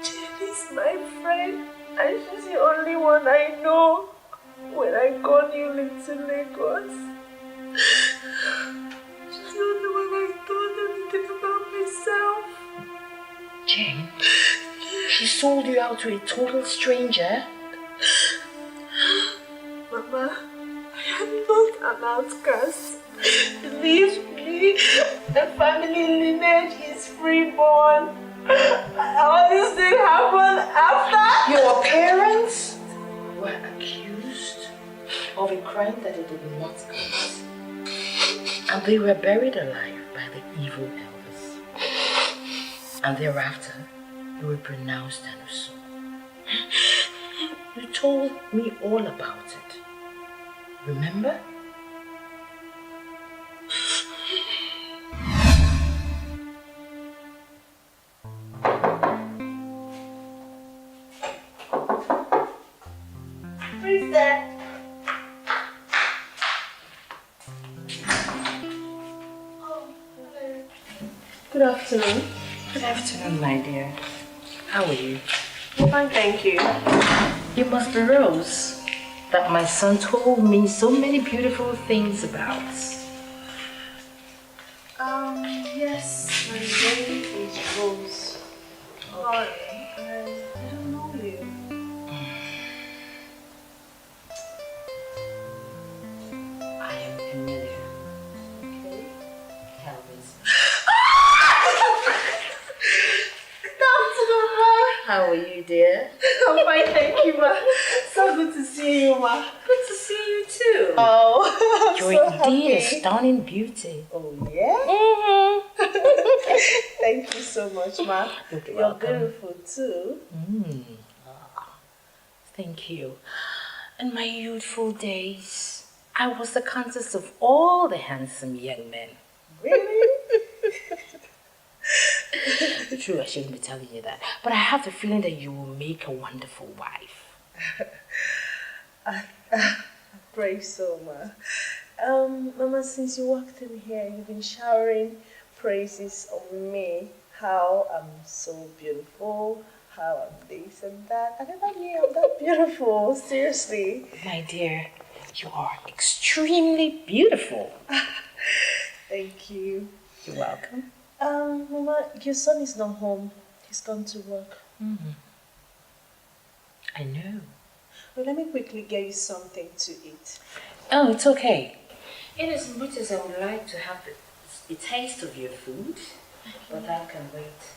Jane is my friend and she's the only one I know when I got newly to Lagos. She's the only one I told anything about myself. Jane, she sold you out to a total stranger? Mama, I am not an outcast. Believe me, the family lineage is freeborn. All this thing happened after. Your parents were accused of a crime that they did not commit. And they were buried alive by the evil elders. And thereafter, they were pronounced an usurper. You told me all about it. Remember? Who's there? Oh, hello. Good afternoon. Good afternoon, my dear. How are you? I'm fine, thank you. You must be Rose, that my son told me so many beautiful things about. Yes, my name is Rose. But I don't know you. I am Emilia. Okay? Calvin's. How are you, dear? I'm fine, thank you, ma. So good to see you, ma. Good to see you too. Oh, I'm You're so indeed a happy. stunning beauty. Oh, yeah? Thank you so much, ma. You're You're welcome. beautiful too. Thank you. In my youthful days, I was the countess of all the handsome young men. Really? True, I shouldn't be telling you that. But I have the feeling that you will make a wonderful wife. I pray so, Ma. Mama, since you walked in here, you've been showering praises on me. How I'm so beautiful, how I'm this and that. I never knew I'm that beautiful, seriously. My dear, you are extremely beautiful. Thank you. You're welcome. Mama, your son is not home. He's gone to work. I know. Well, let me quickly get you something to eat. Oh, it's okay. In as much as I would like to have the taste of your food, but that can wait.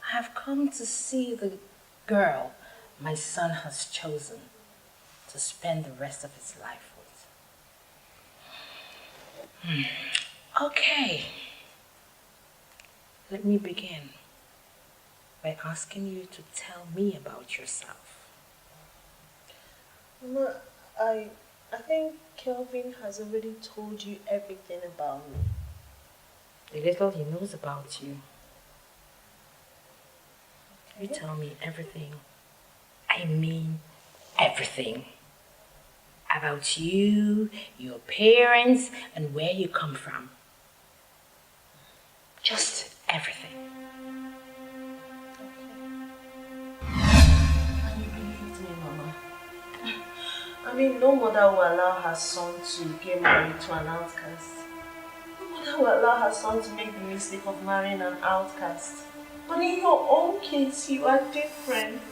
I have come to see the girl my son has chosen to spend the rest of his life with. Okay. Let me begin by asking you to tell me about yourself. Mama, I think Kelvin has already told you everything about me. The little he knows about you. You tell me everything. I mean everything. About you, your parents, and where you come from. Just everything. And you believed me, Mama. I mean, no mother will allow her son to get married to an outcast. No mother will allow her son to make the mistake of marrying an outcast. But in your own case, you are different.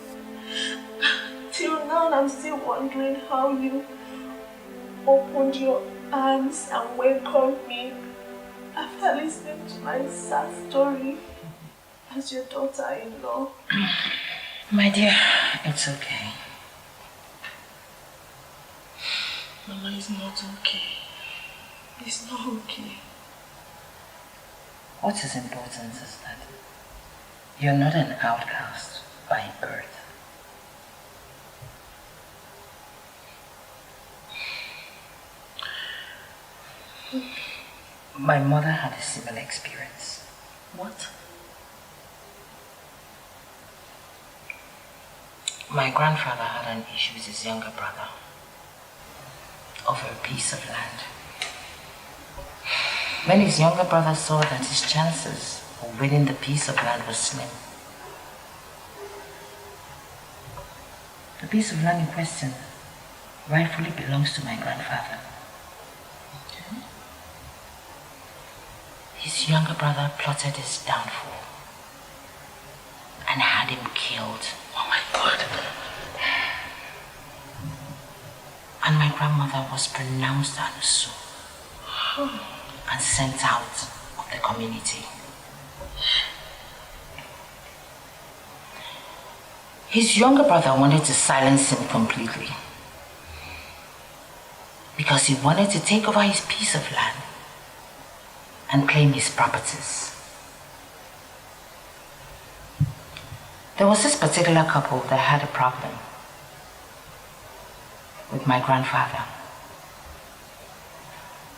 Till now, I'm still wondering how you opened your arms and welcomed me after listening to my sad story as your daughter-in-law. My dear, it's okay. Mama, it's not okay. It's not okay. What is important is that you're not an outcast by birth. My mother had a similar experience. What? My grandfather had an issue with his younger brother over a piece of land. When his younger brother saw that his chances of winning the piece of land was slim, the piece of land in question rightfully belongs to my grandfather. Okay. His younger brother plotted his downfall and had him killed. Oh my God. And my grandmother was pronounced Anusu and sent out of the community. His younger brother wanted to silence him completely because he wanted to take over his piece of land and claim his properties. There was this particular couple that had a problem with my grandfather.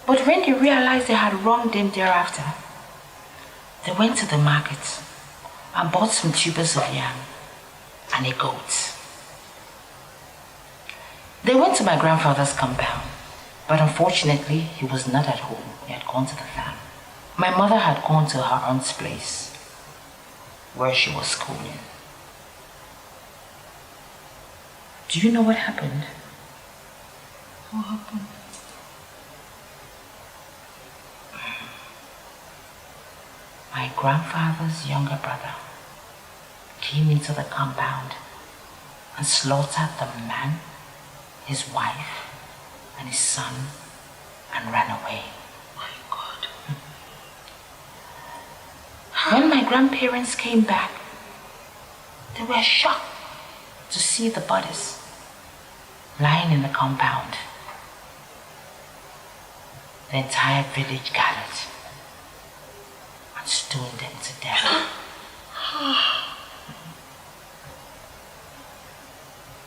But when they realized they had wronged him thereafter, they went to the market and bought some tubers of yam and a goat. They went to my grandfather's compound, but unfortunately he was not at home. He had gone to the farm. My mother had gone to her aunt's place where she was schooling. Do you know what happened? What happened? My grandfather's younger brother came into the compound and slaughtered the man, his wife, and his son and ran away. My God. When my grandparents came back, they were shocked to see the bodies lying in the compound. The entire village gathered and stoned them to death.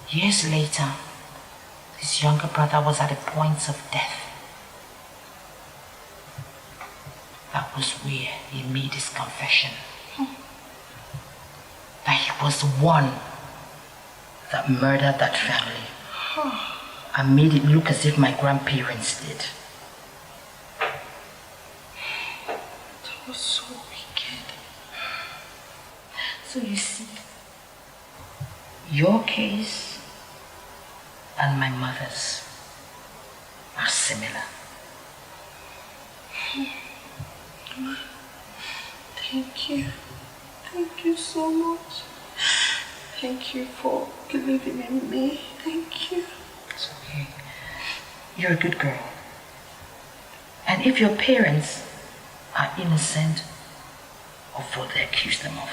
Years later, his younger brother was at the point of death. That was where he made his confession. was the one that murdered that family. And made it look as if my grandparents did. That was so wicked. So you see, your case and my mother's are similar. Thank you. Thank you so much. Thank you for believing in me. Thank you. It's okay. You're a good girl. And if your parents are innocent of what they accuse them of,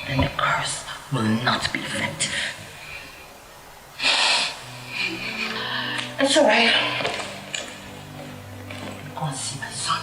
then the curse will not be effective. It's alright. Go and see my son.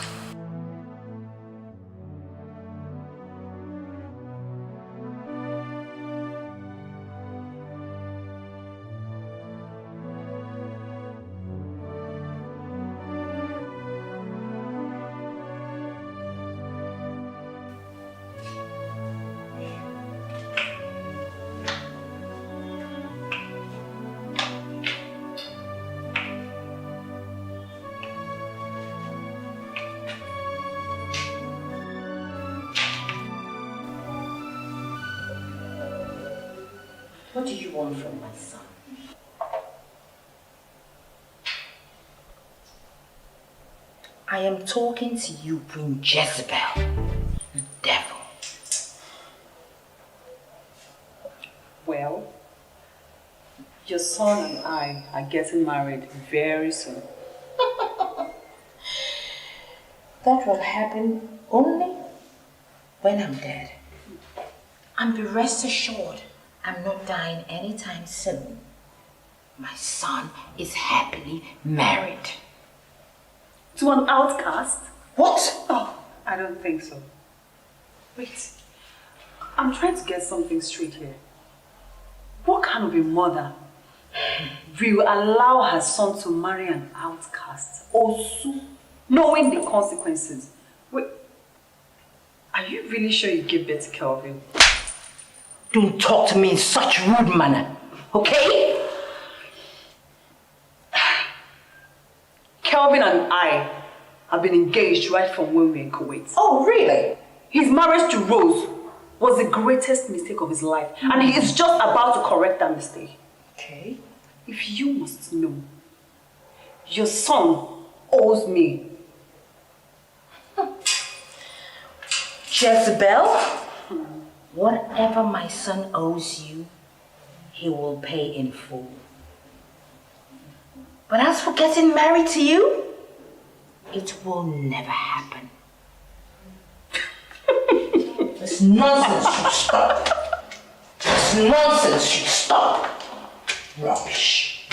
What do you want from my son? I am talking to you, Queen Jezebel, you devil. Well, your son and I are getting married very soon. That will happen only when I'm dead. And be rest assured, I'm not dying anytime soon. My son is happily married. To an outcast? What? Oh, I don't think so. Wait, I'm trying to get something straight here. What kind of a mother will allow her son to marry an outcast, Osu, knowing the consequences? Wait, are you really sure you gave birth to Kelvin? Don't talk to me in such rude manner, okay? Kelvin and I have been engaged right from when we were in Kuwait. Oh, really? His marriage to Rose was the greatest mistake of his life, and he is just about to correct that mistake. Okay. If you must know, your son owes me. Jezebel, whatever my son owes you, he will pay in full. But as for getting married to you, it will never happen. This nonsense should stop. This nonsense should stop. Rubbish.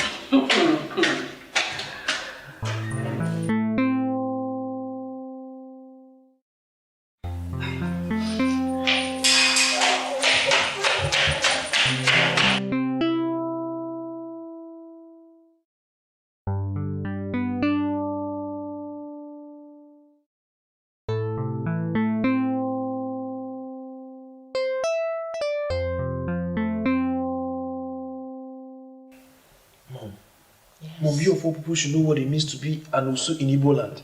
Mom, you of all people should know what it means to be an Osu in Igbo land.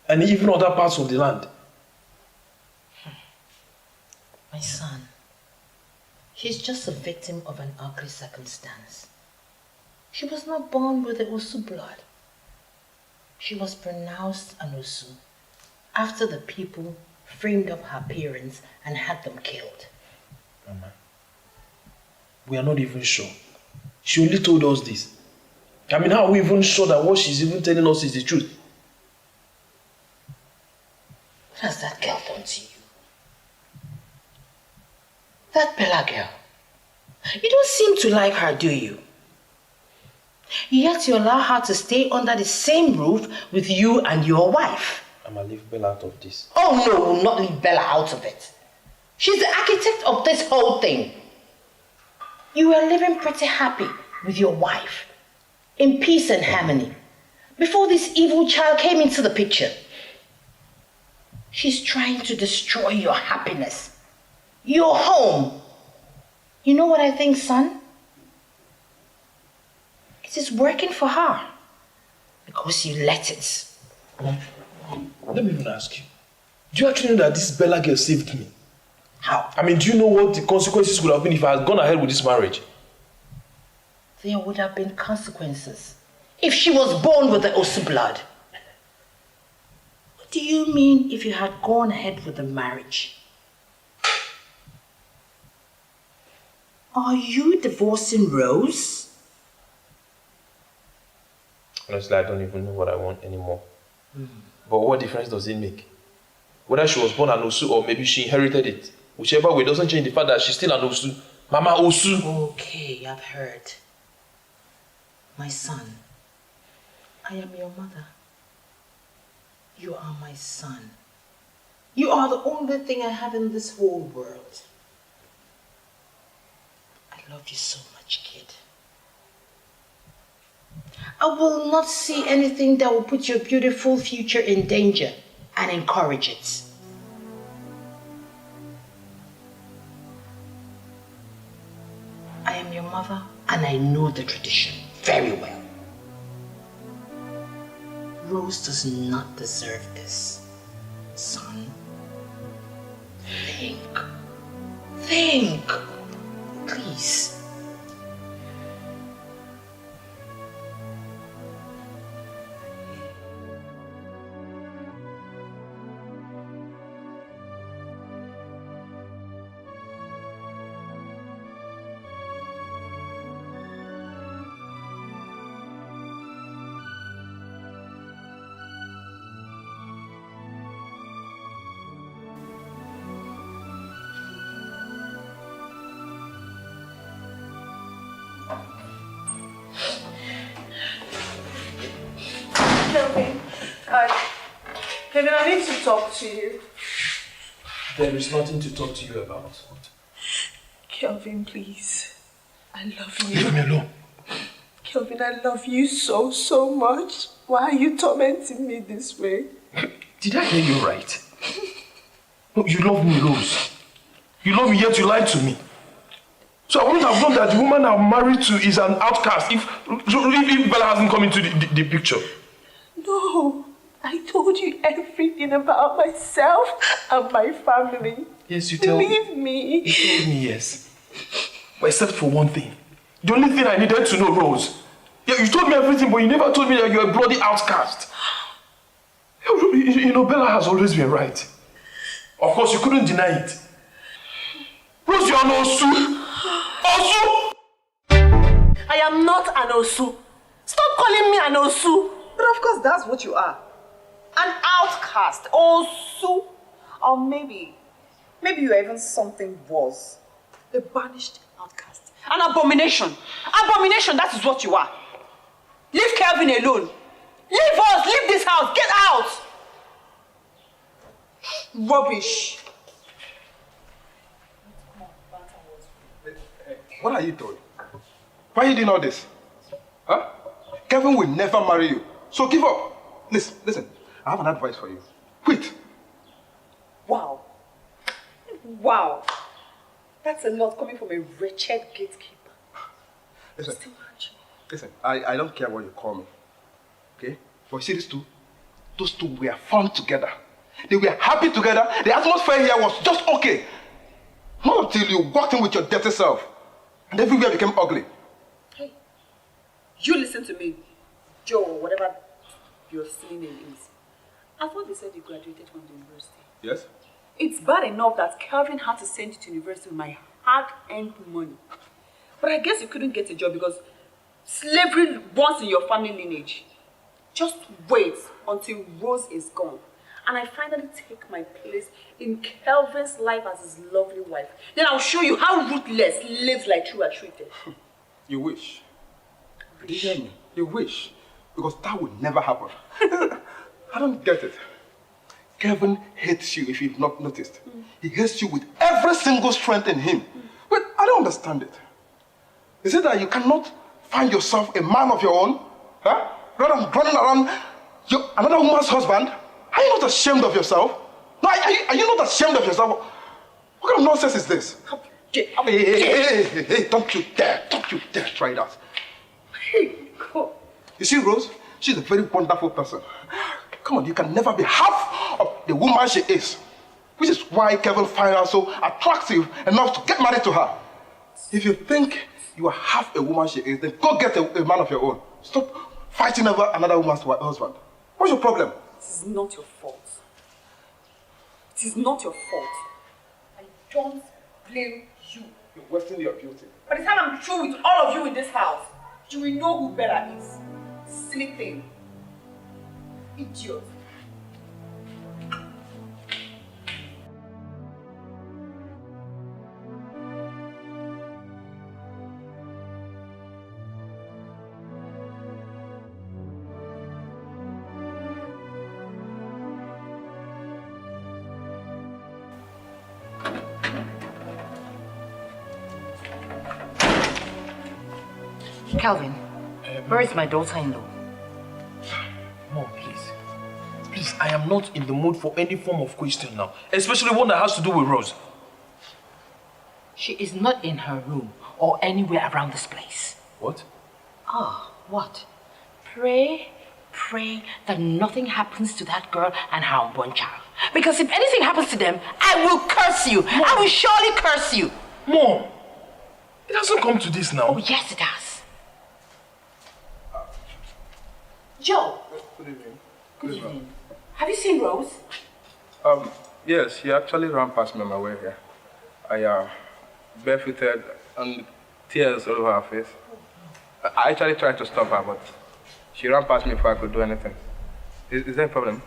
And even other parts of the land. My son, she's just a victim of an ugly circumstance. She was not born with the Osu blood. She was pronounced an Osu after the people framed up her parents and had them killed. Mama, we are not even sure. She only told us this. I mean, how are we even sure that what she's even telling us is the truth? What has that girl done to you? That Bella girl. You don't seem to like her, do you? Yet you allow her to stay under the same roof with you and your wife. I'm gonna leave Bella out of this. Oh no, we'll not leave Bella out of it. She's the architect of this whole thing. You were living pretty happy with your wife, in peace and harmony, before this evil child came into the picture. She's trying to destroy your happiness, your home, You know what I think, son? It is working for her. Because you let it. Let me even ask you. Do you actually know that this Bella girl saved me? How? I mean, do you know what the consequences would have been if I had gone ahead with this marriage? There would have been consequences. If she was born with the Osu blood. What do you mean if you had gone ahead with the marriage? Are you divorcing Rose? Honestly, I don't even know what I want anymore. But what difference does it make? Whether she was born an Osu or maybe she inherited it. Whichever way doesn't change the fact that she's still an Osu. Mama Osu. Okay, I've heard. My son, I am your mother. You are my son. You are the only thing I have in this whole world. I love you so much, kid. I will not see anything that will put your beautiful future in danger and encourage it. I am your mother and I know the tradition very well. Rose does not deserve this, son. Think. Think. Please. Kevin, I need to talk to you. There is nothing to talk to you about. Kelvin, please. I love you. Leave me alone. Kelvin, I love you so, so much. Why are you tormenting me this way? Did I hear you right? No, you love me, Rose. You love me, yet you lied to me. So I wouldn't have known that the woman I'm married to is an outcast if Bella hasn't come into the picture. No. I told you everything about myself and my family. Yes, you tell me. Believe me. You told me, yes. But except for one thing. The only thing I needed to know, Rose. Yeah, you told me everything, but you never told me that you're a bloody outcast. You know, Bella has always been right. Of course, you couldn't deny it. Rose, you're an Osu. Osu! I am not an Osu. Stop calling me an Osu. But of course, that's what you are. An outcast, Osu. Or maybe you're even something worse. A banished outcast. An abomination. Abomination, that is what you are. Leave Kelvin alone. Leave us, leave this house, get out. Rubbish. What are you doing? Why are you doing all this? Huh? Kevin will never marry you. So give up. Listen. I have an advice for you. Quit. Wow. Wow. That's a lot coming from a wretched gatekeeper. Listen, I don't care what you call me. Okay? But you see these two? Those two were fun together. They were happy together. The atmosphere here was just okay. Not until you walked in with your dirty self. And everywhere became ugly. Hey, you listen to me. Joe, or whatever your silly name is. I thought they said you graduated from the university. Yes? It's bad enough that Kelvin had to send you to university with my hard-earned money. But I guess you couldn't get a job because slavery runs in your family lineage. Just wait until Rose is gone. And I finally take my place in Kelvin's life as his lovely wife. Then I'll show you how ruthless lives like you are treated. You wish. Do you hear me? You wish. Because that would never happen. I don't get it. Kevin hates you if you've not noticed. He hates you with every single strength in him. But I don't understand it. Is it that you cannot find yourself a man of your own? Huh? Rather than running around another woman's husband? Are you not ashamed of yourself? No, are you not ashamed of yourself? What kind of nonsense is this? Hey, don't you dare try that. God. You see, Rose, she's a very wonderful person. Come on, you can never be half of the woman she is. Which is why Kevin finds her so attractive enough to get married to her. If you think you are half a woman she is, then go get a man of your own. Stop fighting over another woman's husband. What's your problem? It is not your fault. It is not your fault. I don't blame you. You're wasting your beauty. By the time I'm through with all of you in this house, you will know who Bella is. Silly thing. Idiot. Calvin, where is my daughter-in-law? Mom, please. Please, I am not in the mood for any form of question now. Especially one that has to do with Rose. She is not in her room or anywhere around this place. What? Ah, what? Pray that nothing happens to that girl and her unborn child. Because if anything happens to them, I will curse you. Mom. I will surely curse you. Mom, it hasn't come to this now. Oh, yes, it has. Joe. Good evening. Good evening. Have you seen Rose? Yes, she actually ran past me on my way here. I barefooted and tears all over her face. I actually tried to stop her, but she ran past me before I could do anything. Is there a problem?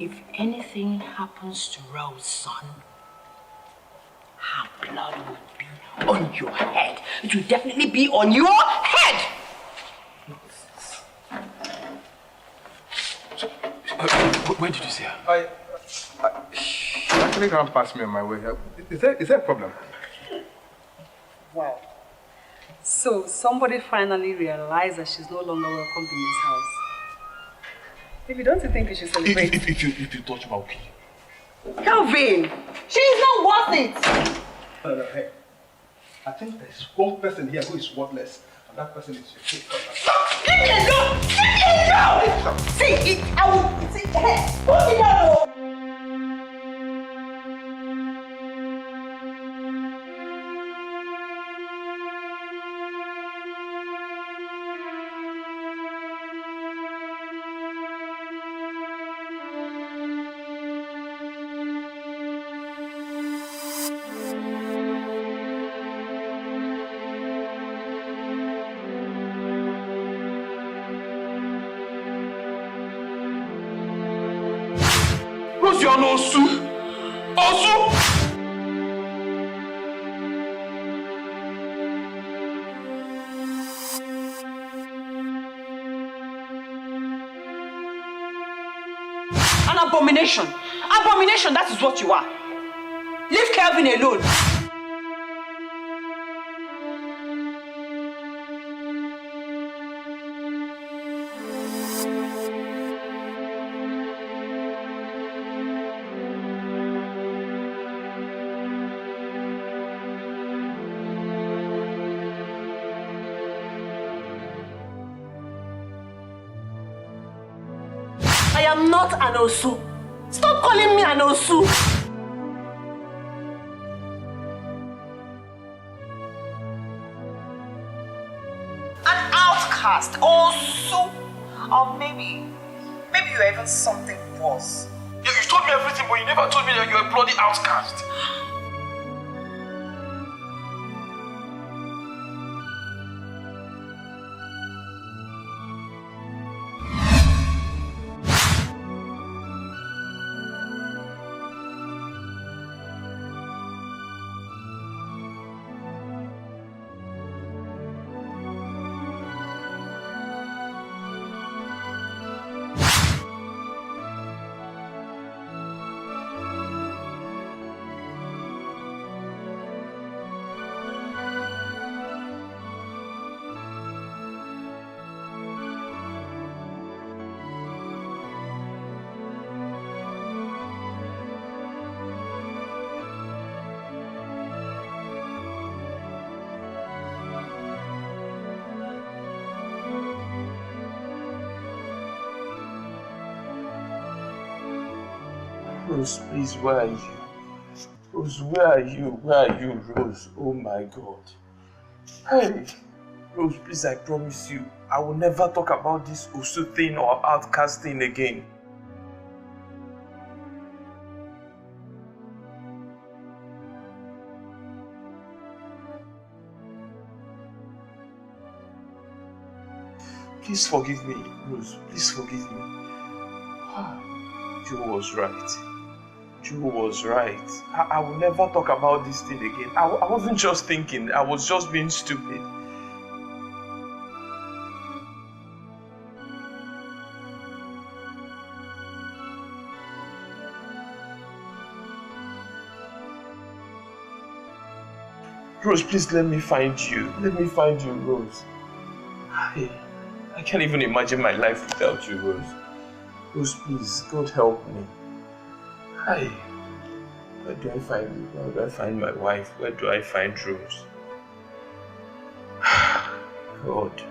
If anything happens to Rose, son, her blood will be on your head. It will definitely be on your head! Where did you see her? She actually ran past me on my way here. Is there a problem? Wow. So somebody finally realized that she's no longer welcome in this house. Baby, don't you think we should celebrate? If you touch my opinion. Calvin! She's not worth it! Hey, I think there's one person here who is worthless, and that person is you. Leave me alone! Leave me alone! See, I will... See, hey, put me down! You are no Osu! Osu! An abomination! Abomination, that is what you are! Leave Calvin alone! I am not an Osu. Stop calling me an Osu. An outcast, Osu. Or maybe you're even something worse. Yeah, you told me everything, but you never told me that you're a bloody outcast. Rose, please, where are you? Rose, where are you? Where are you, Rose? Oh my God. Hey, Rose, please, I promise you, I will never talk about this Osu thing or outcast thing again. Please forgive me, Rose. Please forgive me. Joe was right. Joe was right. I will never talk about this thing again. I wasn't just thinking. I was just being stupid. Rose, please let me find you. Let me find you, Rose. I can't even imagine my life without you, Rose. Rose, please, God help me. Hi. Where do I find you? Where do I find my wife? Where do I find Rose? God.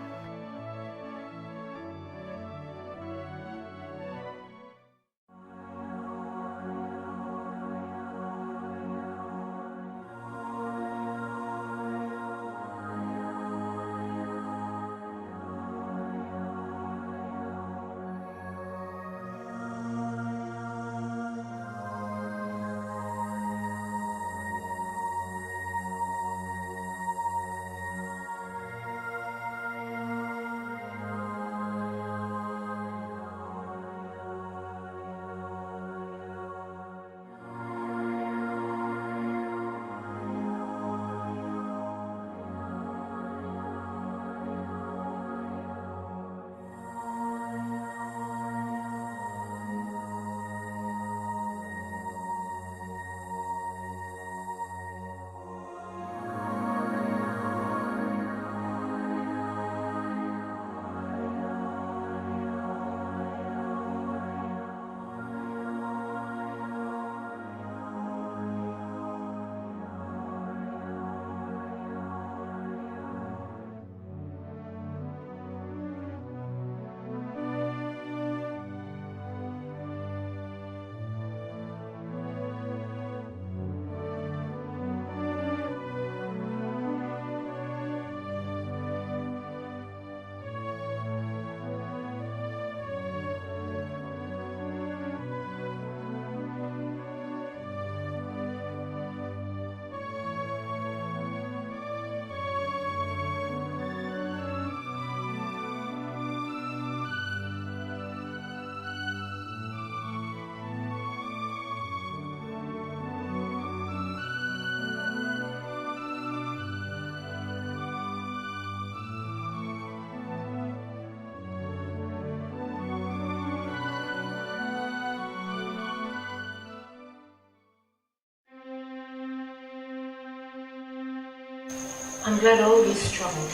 I'm glad all this trouble.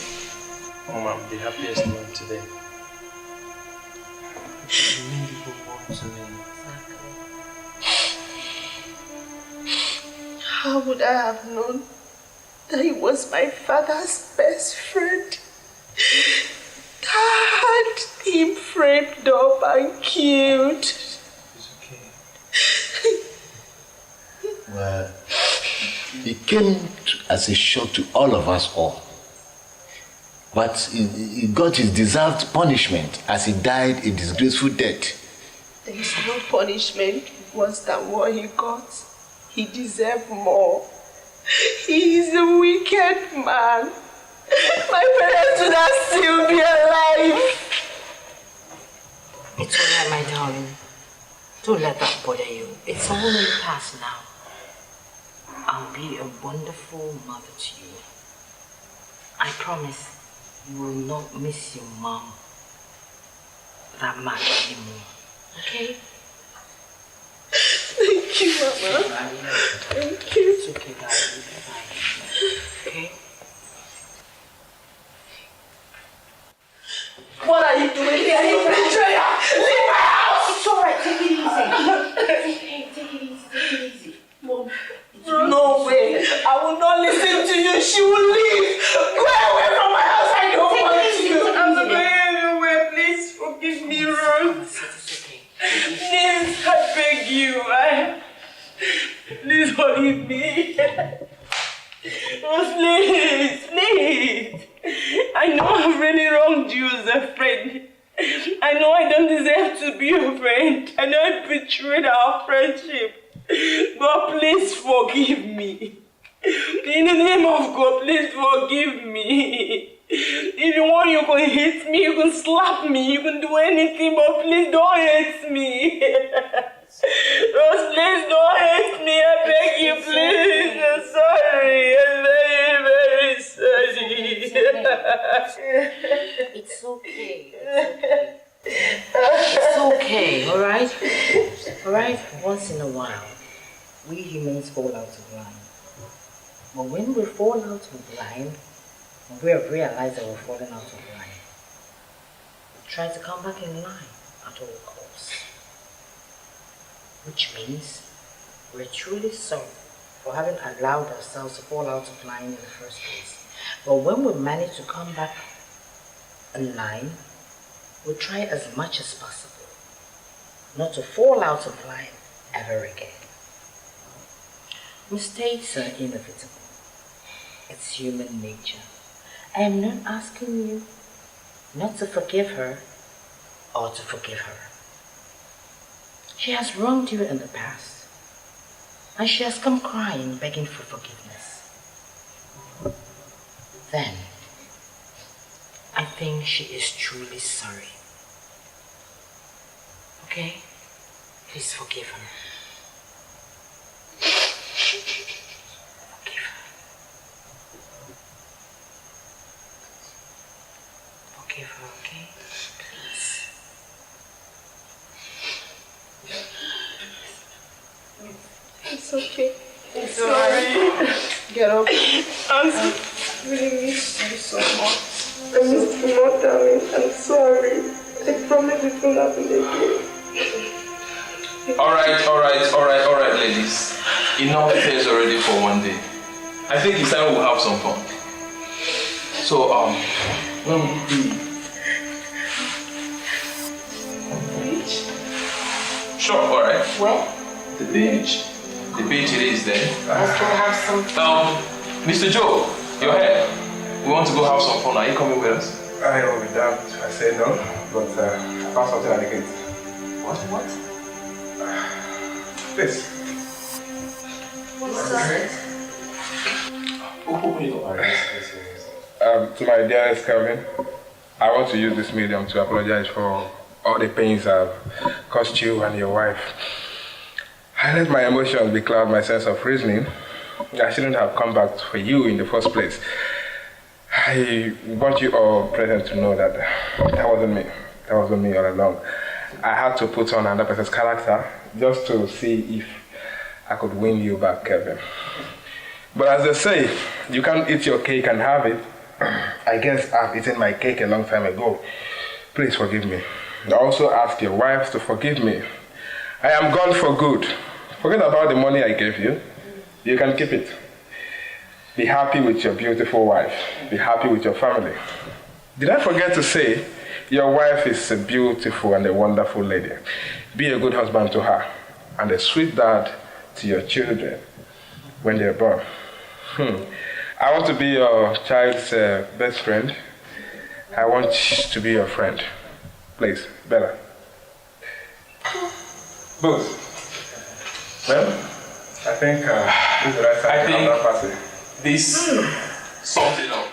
Mom, I'm the happiest man today. You mean people want to me. How would I have known that he was my father's best friend? That had him framed up and killed. It's okay. Well, it came as a shock to all of us all. But he got his deserved punishment as he died a disgraceful death. There is no punishment worse than what he got. He deserved more. He is a wicked man. My parents would have still be alive. It's alright, my darling. Don't let that bother you. It's all in the past now. I'll be a wonderful mother to you. I promise you will not miss your mom that much anymore. Okay? Thank you, Mama. Thank you. It's okay, darling. Bye. Okay? What are you doing here? You betrayer! Leave my house! It's alright, take it easy. It's okay, take it easy, take it easy. Mom, no way. I will not listen to you. She will leave. Go away from my house. I don't want you. I'm going away. Please forgive me, Rose. It's okay. Please, I beg you. Please forgive me. Oh, please. I know I've really wronged you as a friend. I know I don't deserve to be your friend. I know I betrayed our friendship. But please forgive me. In the name of God, please forgive me. If you want, you can hit me, you can slap me, you can do anything, but please don't hate me. Rose, please don't hate me. I beg you, please. I'm sorry. I'm very, very sorry. It's okay. It's okay, alright? Alright? Once in a while, we humans fall out of line. But when we fall out of line, we have realized that we're falling out of line, try to come back in line at all costs. Which means we're truly sorry for having allowed ourselves to fall out of line in the first place. But when we manage to come back in line, we'll try as much as possible not to fall out of line ever again. Mistakes are inevitable. It's human nature. I am not asking you not to forgive her or to forgive her. She has wronged you in the past, and she has come crying, begging for forgiveness. Then, I think she is truly sorry. Okay? Please forgive her. Forgive her. Forgive her, okay? Please. It's okay. It's alright. Get up. I'm really miss you so much. I miss you more, darling. I'm sorry. I promise it will happen again. Alright, ladies. Enough tears already for one day. I think it's time we'll have some fun. So, when will we be? Beach? Sure, alright. Where? The beach. The beach it is then. Let's go have some fun. Mr. Joe, your hair. We want to go have some fun. Are you coming with us? I will be damned. I say no, but I found something at the gate. What? This. What's that? To my dearest Kelvin, I want to use this medium to apologize for all the pains I've caused you and your wife. I let my emotions becloud my sense of reasoning. I shouldn't have come back for you in the first place. I want you all present to know that that wasn't me. That wasn't me all along. I had to put on another person's character just to see if I could win you back, Kevin. But as they say, you can't eat your cake and have it. I guess I've eaten my cake a long time ago. Please forgive me. I also ask your wives to forgive me. I am gone for good. Forget about the money I gave you. You can keep it. Be happy with your beautiful wife. Be happy with your family. Did I forget to say, your wife is a beautiful and a wonderful lady. Be a good husband to her and a sweet dad to your children when they're born. I want to be your child's best friend. I want to be your friend. Please, Bella. Both. Well, I think this is the right time to have that party. This sums it up.